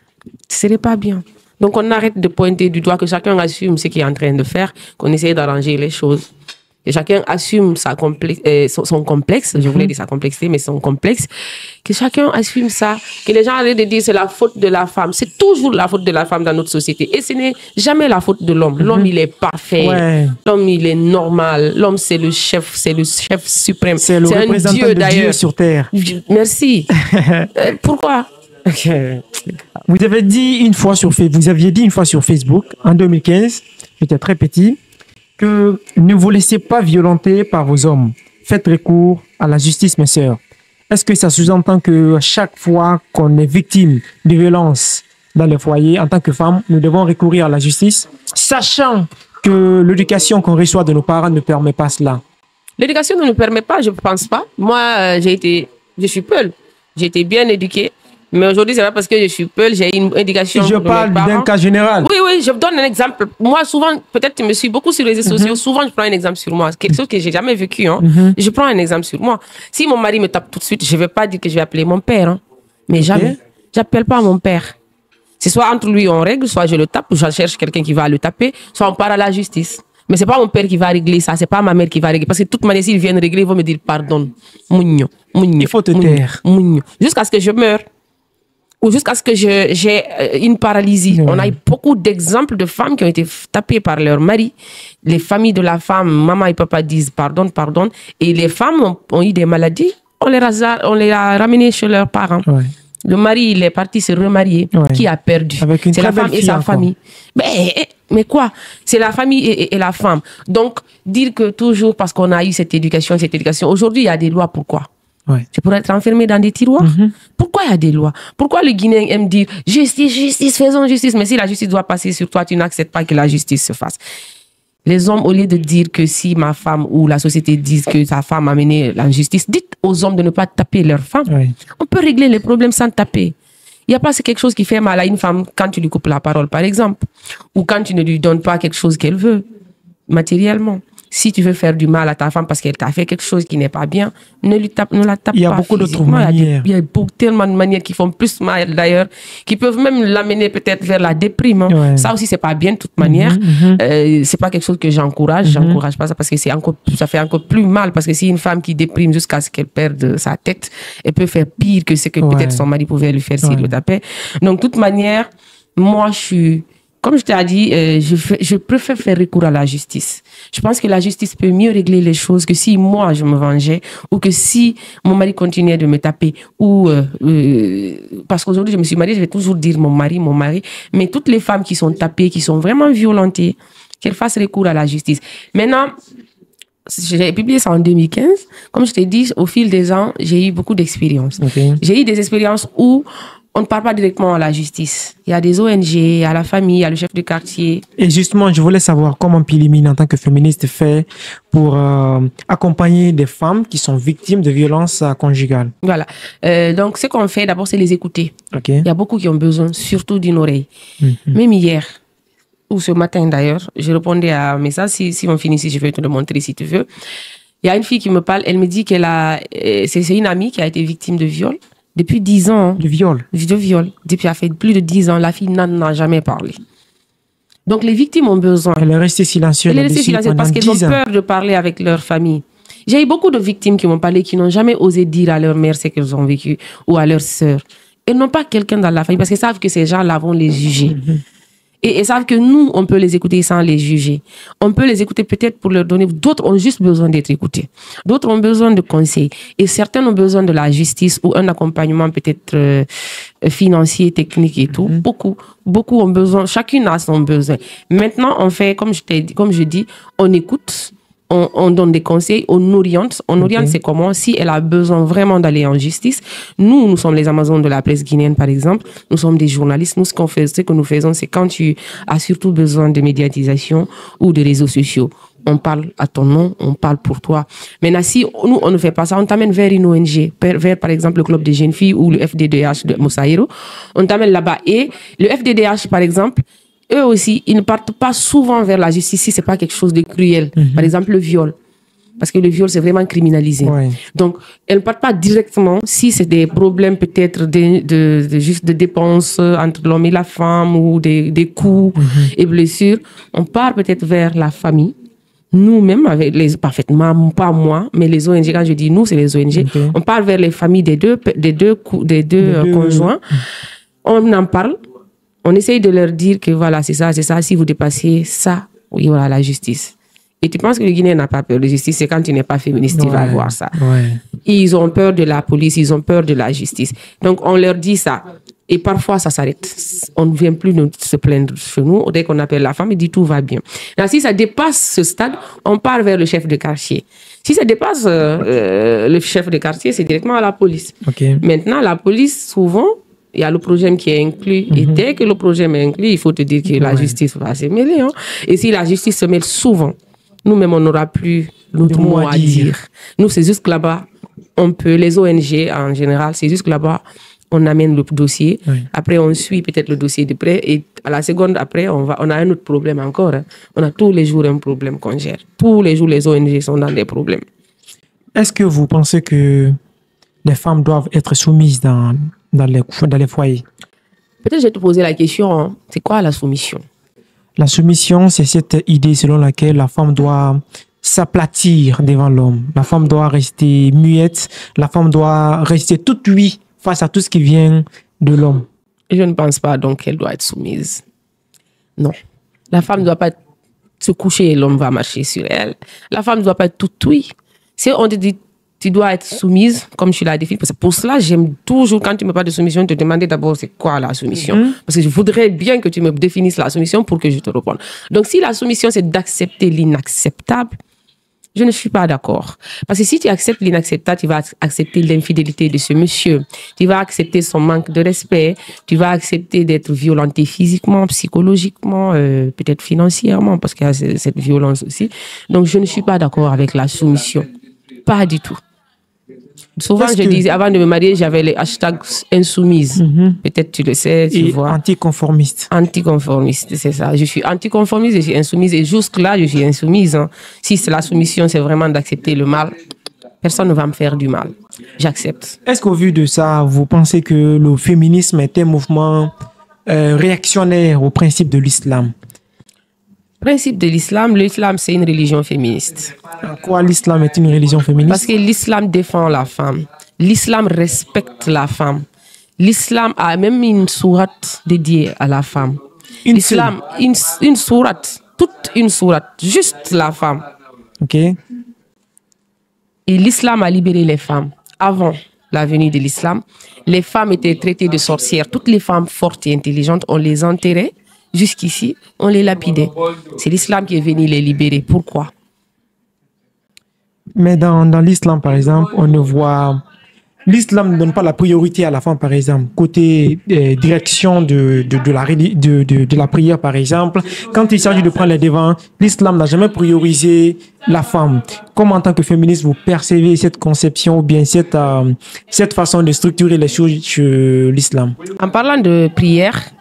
Ce serait pas bien. Donc, on arrête de pointer du doigt, que chacun assume ce qu'il est en train de faire, qu'on essaye d'arranger les choses. Et chacun assume son complexe, je voulais dire sa complexité, mais son complexe, que chacun assume ça, que les gens arrêtent de dire c'est la faute de la femme. C'est toujours la faute de la femme dans notre société. Et ce n'est jamais la faute de l'homme. L'homme, il est parfait. Ouais. L'homme, il est normal. L'homme, c'est le chef suprême. C'est le représentant un dieu, de Dieu sur terre. Merci. Pourquoi? Vous aviez dit une fois sur Facebook, en 2015, j'étais très petit, que ne vous laissez pas violenter par vos hommes. Faites recours à la justice, mes sœurs. Est-ce que ça sous-entend que chaque fois qu'on est victime de violence dans le foyer, en tant que femme, nous devons recourir à la justice, sachant que l'éducation qu'on reçoit de nos parents ne permet pas cela? L'éducation ne nous permet pas, je ne pense pas. Moi, je suis Peul. J'ai été bien éduquée. Mais aujourd'hui, c'est pas parce que je suis Peul, j'ai une éducation. Je parle d'un cas général. Oui, oui, je donne un exemple. Moi, souvent, peut-être tu me suis beaucoup sur les réseaux sociaux, souvent je prends un exemple sur moi. Quelque chose que j'ai jamais vécu. Hein. Je prends un exemple sur moi. Si mon mari me tape tout de suite, je vais pas dire que je vais appeler mon père. Hein. Mais jamais. J'appelle pas mon père. C'est soit entre lui on règle, soit je le tape, ou je cherche quelqu'un qui va le taper, soit on part à la justice. Mais c'est pas mon père qui va régler ça, c'est pas ma mère qui va régler. Parce que de toute manière, s'ils viennent régler, ils vont me dire pardon. Mougno, mougno. Il faut te taire. Mougno. Jusqu'à ce que je meure. Ou jusqu'à ce que j'ai une paralysie. On a eu beaucoup d'exemples de femmes qui ont été tapées par leur mari. Les familles de la femme, maman et papa disent pardon, pardon. Et les femmes ont eu des maladies. On les a ramenées chez leurs parents. Ouais. Le mari, il est parti se remarier. Ouais. Qui a perdu? C'est la femme et sa famille. Mais quoi? C'est la famille et la femme. Donc, dire que toujours parce qu'on a eu cette éducation. Aujourd'hui, il y a des lois. Pourquoi? Ouais. Tu pourrais être enfermé dans des tiroirs. Pourquoi il y a des lois? Pourquoi le Guinéen aime dire justice, justice, faisons justice? Mais si la justice doit passer sur toi, tu n'acceptes pas que la justice se fasse. Les hommes, au lieu de dire que si ma femme ou la société disent que sa femme a mené l'injustice, dites aux hommes de ne pas taper leur femme. Oui. On peut régler les problèmes sans taper. Il n'y a pas quelque chose qui fait mal à une femme quand tu lui coupes la parole, par exemple, ou quand tu ne lui donnes pas quelque chose qu'elle veut, matériellement. Si tu veux faire du mal à ta femme parce qu'elle t'a fait quelque chose qui n'est pas bien, ne la tape pas. Il y a beaucoup d'autres manières. Il y a tellement de manières qui font plus mal d'ailleurs, qui peuvent même l'amener peut-être vers la déprime. Hein. Ouais. Ça aussi, c'est pas bien de toute manière. C'est pas quelque chose que j'encourage. J'encourage pas ça parce que ça fait encore plus mal. Parce que si une femme qui déprime jusqu'à ce qu'elle perde sa tête, elle peut faire pire que ce que peut-être son mari pouvait lui faire s'il le tapait. Donc, de toute manière, moi, comme je t'ai dit, je préfère faire recours à la justice. Je pense que la justice peut mieux régler les choses que si moi je me vengeais ou que si mon mari continuait de me taper. Parce qu'aujourd'hui je me suis mariée, je vais toujours dire mon mari. Mais toutes les femmes qui sont tapées, qui sont vraiment violentées, qu'elles fassent recours à la justice. Maintenant, j'ai publié ça en 2015. Comme je t'ai dit, au fil des ans, j'ai eu beaucoup d'expériences. Okay. J'ai eu des expériences où on ne parle pas directement à la justice. Il y a des ONG, à la famille, à le chef de quartier. Et justement, je voulais savoir comment Pilimine, en tant que féministe, fait pour accompagner des femmes qui sont victimes de violences conjugales. Voilà. Donc, ce qu'on fait, d'abord, c'est les écouter. Okay. Il y a beaucoup qui ont besoin, surtout d'une oreille. Même hier, ou ce matin d'ailleurs, je répondais à un message. Si on finit ici, je vais te le montrer si tu veux. Il y a une fille qui me parle, elle me dit c'est une amie qui a été victime de viol. Depuis 10 ans. De viol. De viol. Depuis, elle a fait plus de 10 ans. La fille n'en a jamais parlé. Donc, les victimes ont besoin. Elle est restée silencieuse. Elle est restée silencieuse parce qu'elles ont peur de parler avec leur famille. J'ai eu beaucoup de victimes qui m'ont parlé, qui n'ont jamais osé dire à leur mère ce qu'elles ont vécu ou à leur sœur. Elles n'ont pas quelqu'un dans la famille parce qu'elles savent que ces gens-là vont les juger. Et elles savent que nous, on peut les écouter sans les juger. On peut les écouter peut-être pour leur donner... D'autres ont juste besoin d'être écoutés. D'autres ont besoin de conseils. Et certains ont besoin de la justice ou un accompagnement peut-être financier, technique et tout. Beaucoup ont besoin. Chacune a son besoin. Maintenant, on fait, comme je dis, on écoute. On donne des conseils, on oriente. On oriente, c'est comment? Si elle a besoin vraiment d'aller en justice, nous sommes les Amazones de la presse guinéenne, par exemple. Nous sommes des journalistes. Nous, ce que nous faisons, c'est quand tu as surtout besoin de médiatisation ou de réseaux sociaux. On parle à ton nom, on parle pour toi. Maintenant, si nous, on ne fait pas ça, on t'amène vers une ONG, vers, par exemple, le Club des jeunes filles ou le FDDH de Moussaïro. On t'amène là-bas. Et le FDDH, par exemple, eux aussi, ils ne partent pas souvent vers la justice si ce n'est pas quelque chose de cruel. Par exemple, le viol. Parce que le viol, c'est vraiment criminalisé. Ouais. Donc, elles ne partent pas directement si c'est des problèmes peut-être juste de dépenses entre l'homme et la femme ou des coups et blessures. On part peut-être vers la famille. Nous-mêmes, parfaitement, pas moi, mais les ONG, quand je dis nous, c'est les ONG. On part vers les familles des deux conjoints. On en parle. On essaye de leur dire que voilà, c'est ça. Si vous dépassez ça, il y aura la justice. Et tu penses que le Guinéen n'a pas peur de justice, c'est quand tu n'es pas féministe, tu vas voir ça. Ouais. Ils ont peur de la police, ils ont peur de la justice. Donc, on leur dit ça. Et parfois, ça s'arrête. On ne vient plus se plaindre chez nous. Dès qu'on appelle la femme, il dit tout va bien. Alors, si ça dépasse ce stade, on part vers le chef de quartier. Si ça dépasse le chef de quartier, c'est directement à la police. Okay. Maintenant, la police, souvent, il y a le projet qui est inclus. Et dès que le projet est inclus, il faut te dire que la justice va se mêler. Hein. Et si la justice se mêle souvent, nous-mêmes, on n'aura plus notre mot à dire. Nous, c'est juste là-bas, on peut, les ONG en général, c'est juste là-bas, on amène le dossier. Oui. Après, on suit peut-être le dossier de près. Et à la seconde après, on a un autre problème encore. Hein. On a tous les jours un problème qu'on gère. Tous les jours, les ONG sont dans des problèmes. Est-ce que vous pensez que les femmes doivent être soumises dans les foyers? Peut-être je vais te poser la question, hein, c'est quoi la soumission? La soumission, c'est cette idée selon laquelle la femme doit s'aplatir devant l'homme. La femme doit rester muette. La femme doit rester toute oui face à tout ce qui vient de l'homme. Je ne pense pas donc qu'elle doit être soumise. Non. La femme ne doit pas se coucher et l'homme va marcher sur elle. La femme ne doit pas être toute oui. Si on te dit tu dois être soumise, comme tu l'as défini. Pour cela, j'aime toujours, quand tu me parles de soumission, te demander d'abord c'est quoi la soumission. Parce que je voudrais bien que tu me définisses la soumission pour que je te réponde. Donc, si la soumission, c'est d'accepter l'inacceptable, je ne suis pas d'accord. Parce que si tu acceptes l'inacceptable, tu vas accepter l'infidélité de ce monsieur. Tu vas accepter son manque de respect. Tu vas accepter d'être violenté physiquement, psychologiquement, peut-être financièrement, parce qu'il y a cette violence aussi. Donc, je ne suis pas d'accord avec la soumission. Pas du tout. Souvent, je disais, avant de me marier, j'avais les hashtags insoumises. Peut-être tu le sais, tu vois. Anticonformiste. Anticonformiste, c'est ça. Je suis anticonformiste, je suis insoumise. Et jusque-là, je suis insoumise. Hein. Si la soumission, c'est vraiment d'accepter le mal, personne ne va me faire du mal. J'accepte. Est-ce qu'au vu de ça, vous pensez que le féminisme est un mouvement réactionnaire au principe de l'islam? Principe de l'islam, c'est une religion féministe. En quoi l'islam est une religion féministe? Parce que l'islam défend la femme. L'islam respecte la femme. L'islam a même une sourate dédiée à la femme. L'islam, une sourate, toute une sourate, juste la femme. Ok. Et l'islam a libéré les femmes. Avant la venue de l'islam, les femmes étaient traitées de sorcières. Toutes les femmes fortes et intelligentes, on les enterrait. Jusqu'ici, on les lapidait. C'est l'islam qui est venu les libérer. Pourquoi? Mais dans l'islam, par exemple, on ne voit... L'islam ne donne pas la priorité à la femme, par exemple. Côté direction de la prière, par exemple. Quand il s'agit de prendre les devants, l'islam n'a jamais priorisé la femme. Comment, en tant que féministe, vous percevez cette conception ou bien cette façon de structurer les choses chez l'islam? En parlant de prière,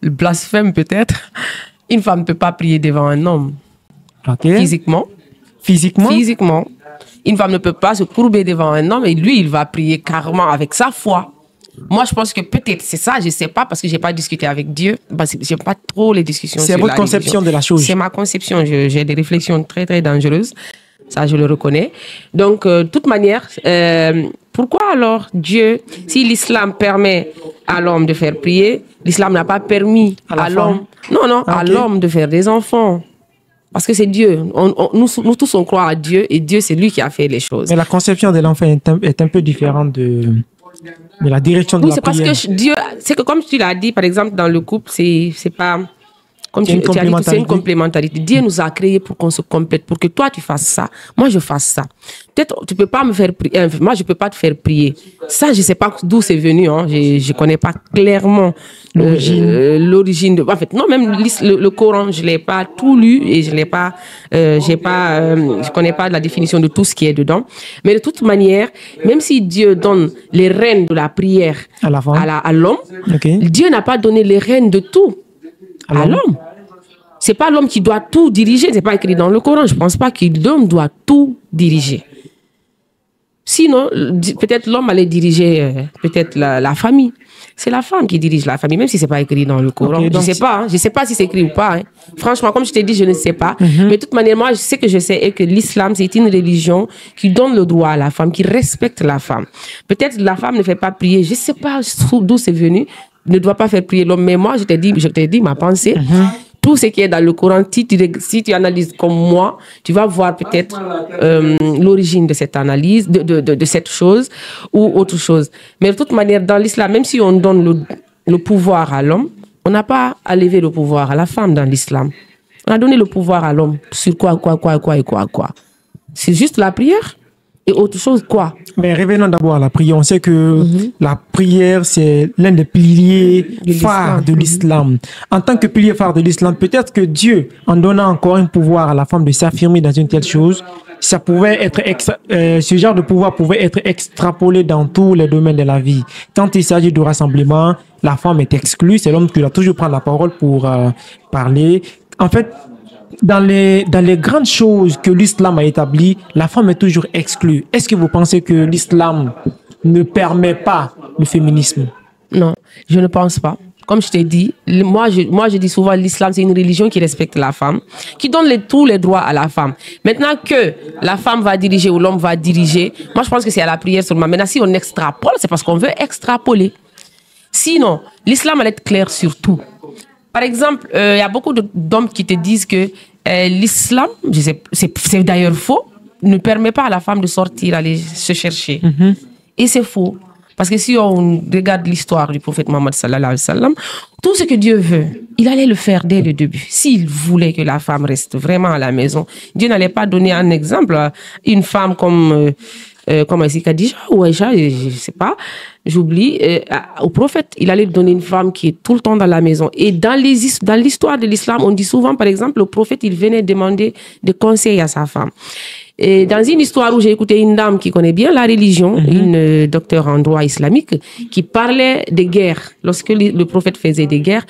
le blasphème peut-être, une femme ne peut pas prier devant un homme. Okay. Physiquement. Une femme ne peut pas se courber devant un homme et lui, il va prier carrément avec sa foi. Moi, je pense que peut-être c'est ça, je ne sais pas, parce que je n'ai pas discuté avec Dieu. Je n'aime pas trop les discussions. C'est votre conception de la chose. C'est ma conception. J'ai des réflexions très, très dangereuses. Ça, je le reconnais. Donc, de toute manière, pourquoi alors Dieu, si l'islam permet à l'homme de faire prier, l'islam n'a pas permis à l'homme, à l'homme de faire des enfants? Parce que c'est Dieu. Nous tous, on croit à Dieu et Dieu, c'est lui qui a fait les choses. Mais la conception de l'enfant est un peu différente de la direction de la prière. C'est parce que Dieu, c'est que comme tu l'as dit, par exemple, dans le couple, c'est pas... Comme tu as dit, c'est une complémentarité. Dieu nous a créés pour qu'on se complète, pour que toi tu fasses ça, moi je fasse ça. Peut-être tu peux pas me faire prier, moi je peux pas te faire prier. Ça, je sais pas d'où c'est venu, hein. Je connais pas clairement l'origine. En fait, non, même le Coran, je l'ai pas tout lu et je l'ai pas, je connais pas la définition de tout ce qui est dedans. Mais de toute manière, même si Dieu donne les rênes de la prière à l'homme, Dieu n'a pas donné les rênes de tout à l'homme. C'est pas l'homme qui doit tout diriger, c'est pas écrit dans le Coran. Je pense pas que l'homme doit tout diriger. Sinon, peut-être l'homme allait diriger peut-être la famille. C'est la femme qui dirige la famille, même si c'est pas écrit dans le Coran. Je sais pas, je sais pas si c'est écrit ou pas. Hein. Franchement, comme je t'ai dit, je ne sais pas. Mais de toute manière, moi, ce que je sais est que l'islam, c'est une religion qui donne le droit à la femme, qui respecte la femme. Peut-être la femme ne fait pas prier, je sais pas d'où c'est venu, ne doit pas faire prier l'homme. Mais moi, je t'ai dit ma pensée. Tout ce qui est dans le Coran, si tu analyses comme moi, tu vas voir peut-être l'origine de cette analyse, de cette chose ou autre chose. Mais de toute manière, dans l'islam, même si on donne le pouvoir à l'homme, on n'a pas à lever le pouvoir à la femme dans l'islam. On a donné le pouvoir à l'homme sur quoi. C'est juste la prière et autre chose, quoi. Mais revenons d'abord à la prière. On sait que la prière, c'est l'un des piliers phares de l'islam. En tant que pilier phare de l'islam, peut-être que Dieu, en donnant encore un pouvoir à la femme de s'affirmer dans une telle chose, ça pouvait être ce genre de pouvoir pouvait être extrapolé dans tous les domaines de la vie. Quand il s'agit de rassemblement, la femme est exclue, c'est l'homme qui doit toujours prendre la parole pour parler. En fait, dans les grandes choses que l'islam a établies, la femme est toujours exclue. Est-ce que vous pensez que l'islam ne permet pas le féminisme? Non, je ne pense pas. Comme je t'ai dit, moi je dis souvent l'islam, c'est une religion qui respecte la femme, qui donne tous les droits à la femme. Maintenant que la femme va diriger ou l'homme va diriger, moi je pense que c'est à la prière seulement. Maintenant, si on extrapole, c'est parce qu'on veut extrapoler. Sinon, l'islam va être clair sur tout. Par exemple, il y a beaucoup d'hommes qui te disent que l'islam, c'est d'ailleurs faux, ne permet pas à la femme de sortir, aller se chercher. Et c'est faux. Parce que si on regarde l'histoire du prophète Mohammed sallallahu alayhi wa sallam, tout ce que Dieu veut, il allait le faire dès le début. S'il voulait que la femme reste vraiment à la maison, Dieu n'allait pas donner un exemple à une femme comme Khadija ou Aïcha, je ne sais pas, j'oublie, au prophète, il allait donner une femme qui est tout le temps dans la maison. Et dans l'histoire de l'islam, on dit souvent, par exemple, le prophète, il venait demander des conseils à sa femme. Et dans une histoire où j'ai écouté une dame qui connaît bien la religion, une docteure en droit islamique, qui parlait des guerres. Lorsque le prophète faisait des guerres,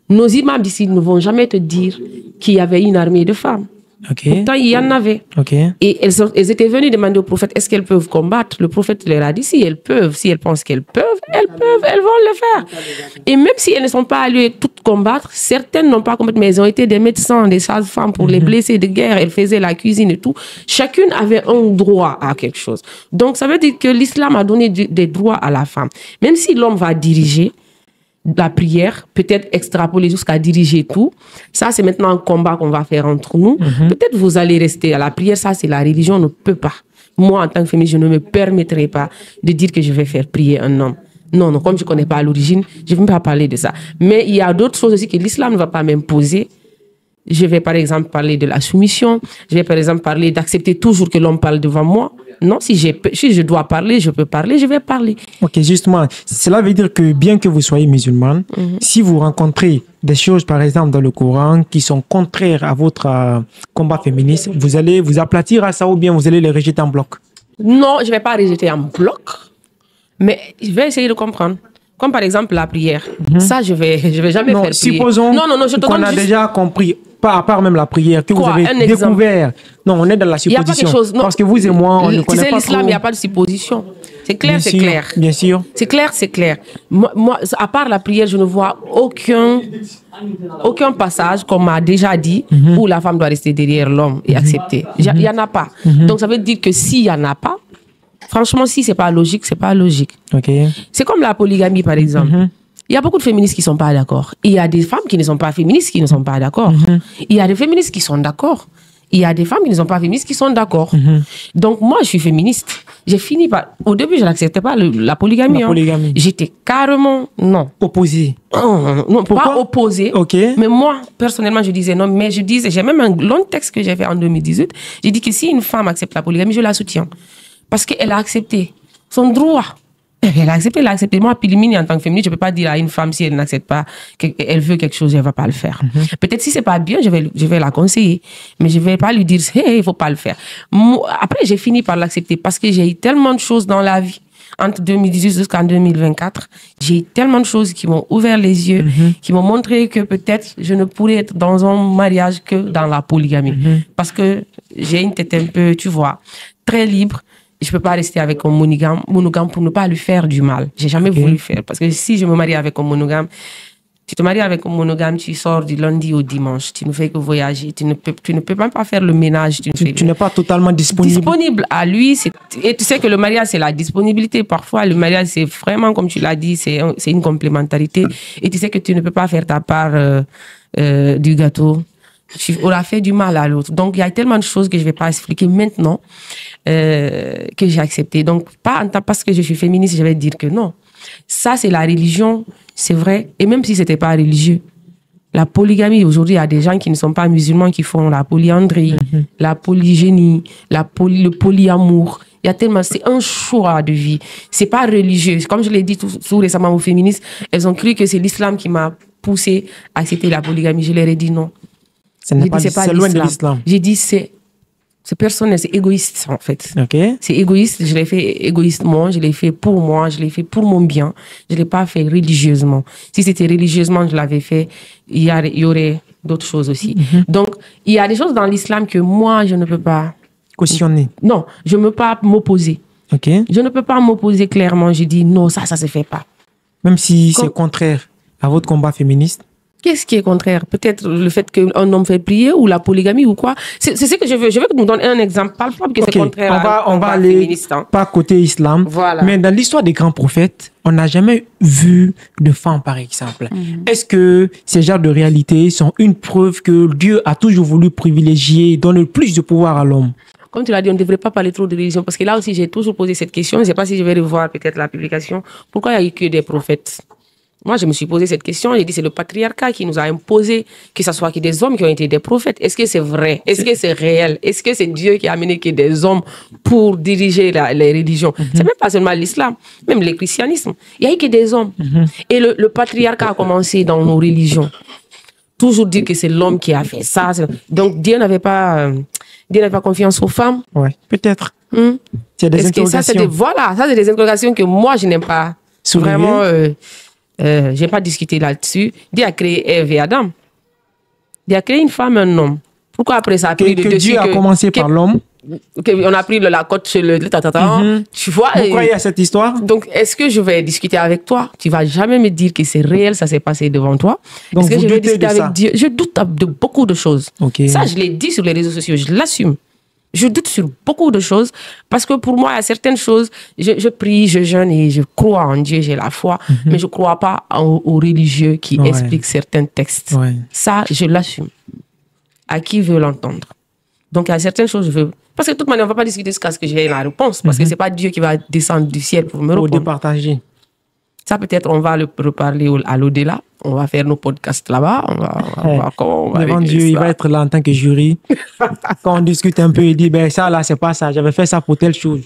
nos imams d'ici ne vont jamais te dire qu'il y avait une armée de femmes. Pourtant, il y en avait. Et elles étaient venues demander au prophète, est-ce qu'elles peuvent combattre? Le prophète leur a dit, si elles peuvent, si elles pensent qu'elles peuvent, elles vont le faire. Et même si elles ne sont pas allées toutes combattre, certaines n'ont pas combattu, mais elles ont été des médecins, des sages-femmes pour les blessés de guerre, elles faisaient la cuisine et tout. Chacune avait un droit à quelque chose. Donc, ça veut dire que l'islam a donné des droits à la femme. Même si l'homme va diriger la prière, peut-être extrapoler jusqu'à diriger tout. Ça, c'est maintenant un combat qu'on va faire entre nous. Peut-être vous allez rester à la prière. Ça, c'est la religion, on ne peut pas. Moi, en tant que féministe, je ne me permettrai pas de dire que je vais faire prier un homme. Non, non, comme je ne connais pas l'origine, je ne vais pas parler de ça. Mais il y a d'autres choses aussi que l'islam ne va pas m'imposer. Je vais par exemple parler de la soumission. Je vais par exemple parler d'accepter toujours que l'homme parle devant moi. Non, si je dois parler, je peux parler, je vais parler. Ok, justement, cela veut dire que bien que vous soyez musulmane, si vous rencontrez des choses, par exemple, dans le Coran, qui sont contraires à votre combat féministe, vous allez vous aplatir à ça ou bien vous allez les rejeter en bloc? Non, je ne vais pas rejeter en bloc, mais je vais essayer de comprendre. Comme par exemple la prière. Ça, je vais jamais faire prier. Supposons qu'on a déjà compris, pas à part même la prière, que vous avez découvert. Non, on est dans la supposition. Il y a pas quelque chose, non. Parce que vous et moi, on ne connaît pas trop. L'islam, il n'y a pas de supposition. C'est clair, c'est clair. Bien sûr. C'est clair, c'est clair. Moi, à part la prière, je ne vois aucun passage, comme m'a déjà dit, où la femme doit rester derrière l'homme et accepter. Il n'y en a pas. Donc, ça veut dire que s'il n'y en a pas, franchement, si c'est pas logique, c'est pas logique. C'est comme la polygamie, par exemple. Il y a beaucoup de féministes qui ne sont pas d'accord. Il y a des femmes qui ne sont pas féministes qui ne sont pas d'accord. Il y a des féministes qui sont d'accord. Il y a des femmes qui ne sont pas féministes qui sont d'accord. Donc, moi, je suis féministe. J'ai fini par... Au début, je n'acceptais pas la polygamie. J'étais carrément non. Opposée. Non, pas opposée. Mais moi, personnellement, je disais non. Mais j'ai même un long texte que j'ai fait en 2018. J'ai dit que si une femme accepte la polygamie, je la soutiens. Parce qu'elle a accepté son droit. Elle a accepté. Moi, Pilimini, en tant que féministe, je ne peux pas dire à une femme, si elle n'accepte pas, qu'elle veut quelque chose, elle ne va pas le faire. Peut-être si ce n'est pas bien, je vais la conseiller. Mais je ne vais pas lui dire, hey, il ne faut pas le faire. Après, j'ai fini par l'accepter parce que j'ai eu tellement de choses dans la vie. Entre 2018 jusqu'en 2024, j'ai eu tellement de choses qui m'ont ouvert les yeux, qui m'ont montré que peut-être je ne pourrais être dans un mariage que dans la polygamie. Parce que j'ai une tête un peu, tu vois, très libre. Je ne peux pas rester avec un monogame pour ne pas lui faire du mal. Je n'ai jamais voulu faire. Parce que si je me marie avec un monogame, tu te maries avec un monogame, tu sors du lundi au dimanche. Tu ne fais que voyager. Tu ne peux même pas faire le ménage. Tu n'es pas totalement disponible. Disponible à lui. Et tu sais que le mariage, c'est la disponibilité. Parfois, le mariage, c'est vraiment, comme tu l'as dit, c'est une complémentarité. Et tu sais que tu ne peux pas faire ta part du gâteau. Tu auras fait du mal à l'autre. Donc, il y a tellement de choses que je ne vais pas expliquer maintenant que j'ai accepté. Donc, pas parce que je suis féministe, je vais dire que non. Ça, c'est la religion, c'est vrai. Et même si ce n'était pas religieux, la polygamie, aujourd'hui, il y a des gens qui ne sont pas musulmans qui font la polyandrie, la polygénie, le polyamour. Il y a tellement, c'est un choix de vie. C'est pas religieux. Comme je l'ai dit tout récemment aux féministes, elles ont cru que c'est l'islam qui m'a poussé à accepter la polygamie. Je leur ai dit non. C'est loin de l'islam. J'ai dit c'est C'est personnel, c'est égoïste en fait. Ok. C'est égoïste, je l'ai fait égoïstement, je l'ai fait pour moi, je l'ai fait pour mon bien. Je ne l'ai pas fait religieusement. Si c'était religieusement, je l'avais fait, il y aurait d'autres choses aussi. Donc, il y a des choses dans l'islam que moi, je ne peux pas... Cautionner. Non, je ne peux pas m'opposer. Ok. Je ne peux pas m'opposer clairement. Je dis non, ça se fait pas. Même si c'est contraire à votre combat féministe. Qu'est-ce qui est contraire? Peut-être le fait qu'un homme fait prier ou la polygamie ou quoi? C'est ce que je veux. Je veux que tu nous donnes un exemple. Parle pas que c'est contraire on va aller féministe. Hein. Pas côté islam. Voilà. Mais dans l'histoire des grands prophètes, on n'a jamais vu de femme, par exemple. Est-ce que ces genres de réalités sont une preuve que Dieu a toujours voulu privilégier, donner plus de pouvoir à l'homme? Comme tu l'as dit, on ne devrait pas parler trop de religion parce que là aussi, j'ai toujours posé cette question. Je ne sais pas si je vais revoir peut-être la publication. Pourquoi il n'y a eu que des prophètes? Moi, je me suis posé cette question. J'ai dit, c'est le patriarcat qui nous a imposé que ce soit que des hommes qui ont été des prophètes. Est-ce que c'est vrai? Est-ce que c'est réel? Est-ce que c'est Dieu qui a amené que des hommes pour diriger les religions? C'est même pas seulement l'islam, même le christianisme. Il n'y a eu que des hommes. Et le patriarcat a commencé dans nos religions. Toujours dire que c'est l'homme qui a fait ça. Donc, Dieu n'avait pas confiance aux femmes. Ouais, peut-être. C'est des interrogations. Voilà, ça, c'est des interrogations que moi, je n'aime pas. Soulever. Vraiment... je n'ai pas discuté là-dessus. Dieu a créé Ève et Adam. Dieu a créé une femme et un homme. Pourquoi après ça a pris le dessus? Dieu a commencé par l'homme. On a pris la côte sur le tu vois. Vous croyez à cette histoire? Donc, est-ce que je vais discuter avec toi? Tu vas jamais me dire que c'est réel, ça s'est passé devant toi. Donc, est-ce que vous je vais doutez discuter de ça? avec Dieu? Je doute de beaucoup de choses. Okay. Ça, je l'ai dit sur les réseaux sociaux, je l'assume. Je doute sur beaucoup de choses parce que pour moi, il y a certaines choses, je prie, je jeûne et je crois en Dieu, j'ai la foi, mais je ne crois pas aux religieux qui expliquent certains textes. Ça, je l'assume. À qui veut l'entendre? Donc, il y a certaines choses, je veux... Parce que de toute manière, on ne va pas discuter jusqu'à ce que j'ai la réponse parce que ce n'est pas Dieu qui va descendre du ciel pour me répondre. Pour départager. Ça, peut-être, on va le reparler à l'au-delà. On va faire nos podcasts là-bas. On va voir comment on va devant Dieu, il va être là en tant que jury. Quand on discute un peu, il dit, ben ça, là, c'est pas ça. J'avais fait ça pour telle chose.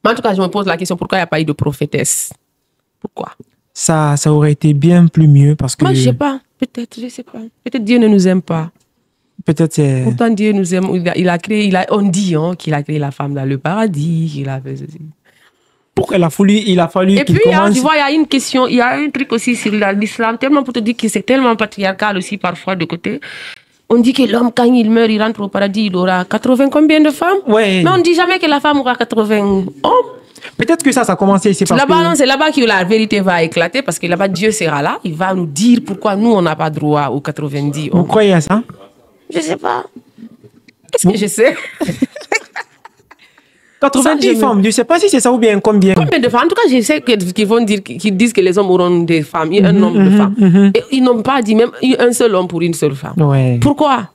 Mais en tout cas, je me pose la question, pourquoi il n'y a pas eu de prophétesse? Pourquoi? Ça aurait été bien plus mieux parce que... Moi, je ne sais pas. Peut-être, je ne sais pas. Peut-être Dieu ne nous aime pas. Peut-être c'est... Pourtant, Dieu nous aime. On dit qu'il a créé la femme dans le paradis, qu'il a fait ceci. Pourquoi il a fallu et qu'il puis, commence... tu vois, il y a une question, il y a un truc aussi sur l'islam, tellement pour te dire que c'est tellement patriarcal aussi parfois de côté. On dit que l'homme, quand il meurt, il rentre au paradis, il aura 80 combien de femmes? Ouais. Mais on ne dit jamais que la femme aura 80 hommes. Peut-être que ça a commencé ici parce là-bas, que... non, c'est là-bas que la vérité va éclater parce que là-bas, Dieu sera là. Il va nous dire pourquoi nous, on n'a pas droit aux 90 hommes. Vous croyez à ça? Je ne sais pas. Qu'est-ce que je sais? 90 femmes, je ne sais pas si c'est ça ou bien combien. Combien de femmes? En tout cas, je sais qu'ils disent que les hommes auront des femmes, un nombre de femmes. Et ils n'ont pas dit même un seul homme pour une seule femme. Ouais. Pourquoi?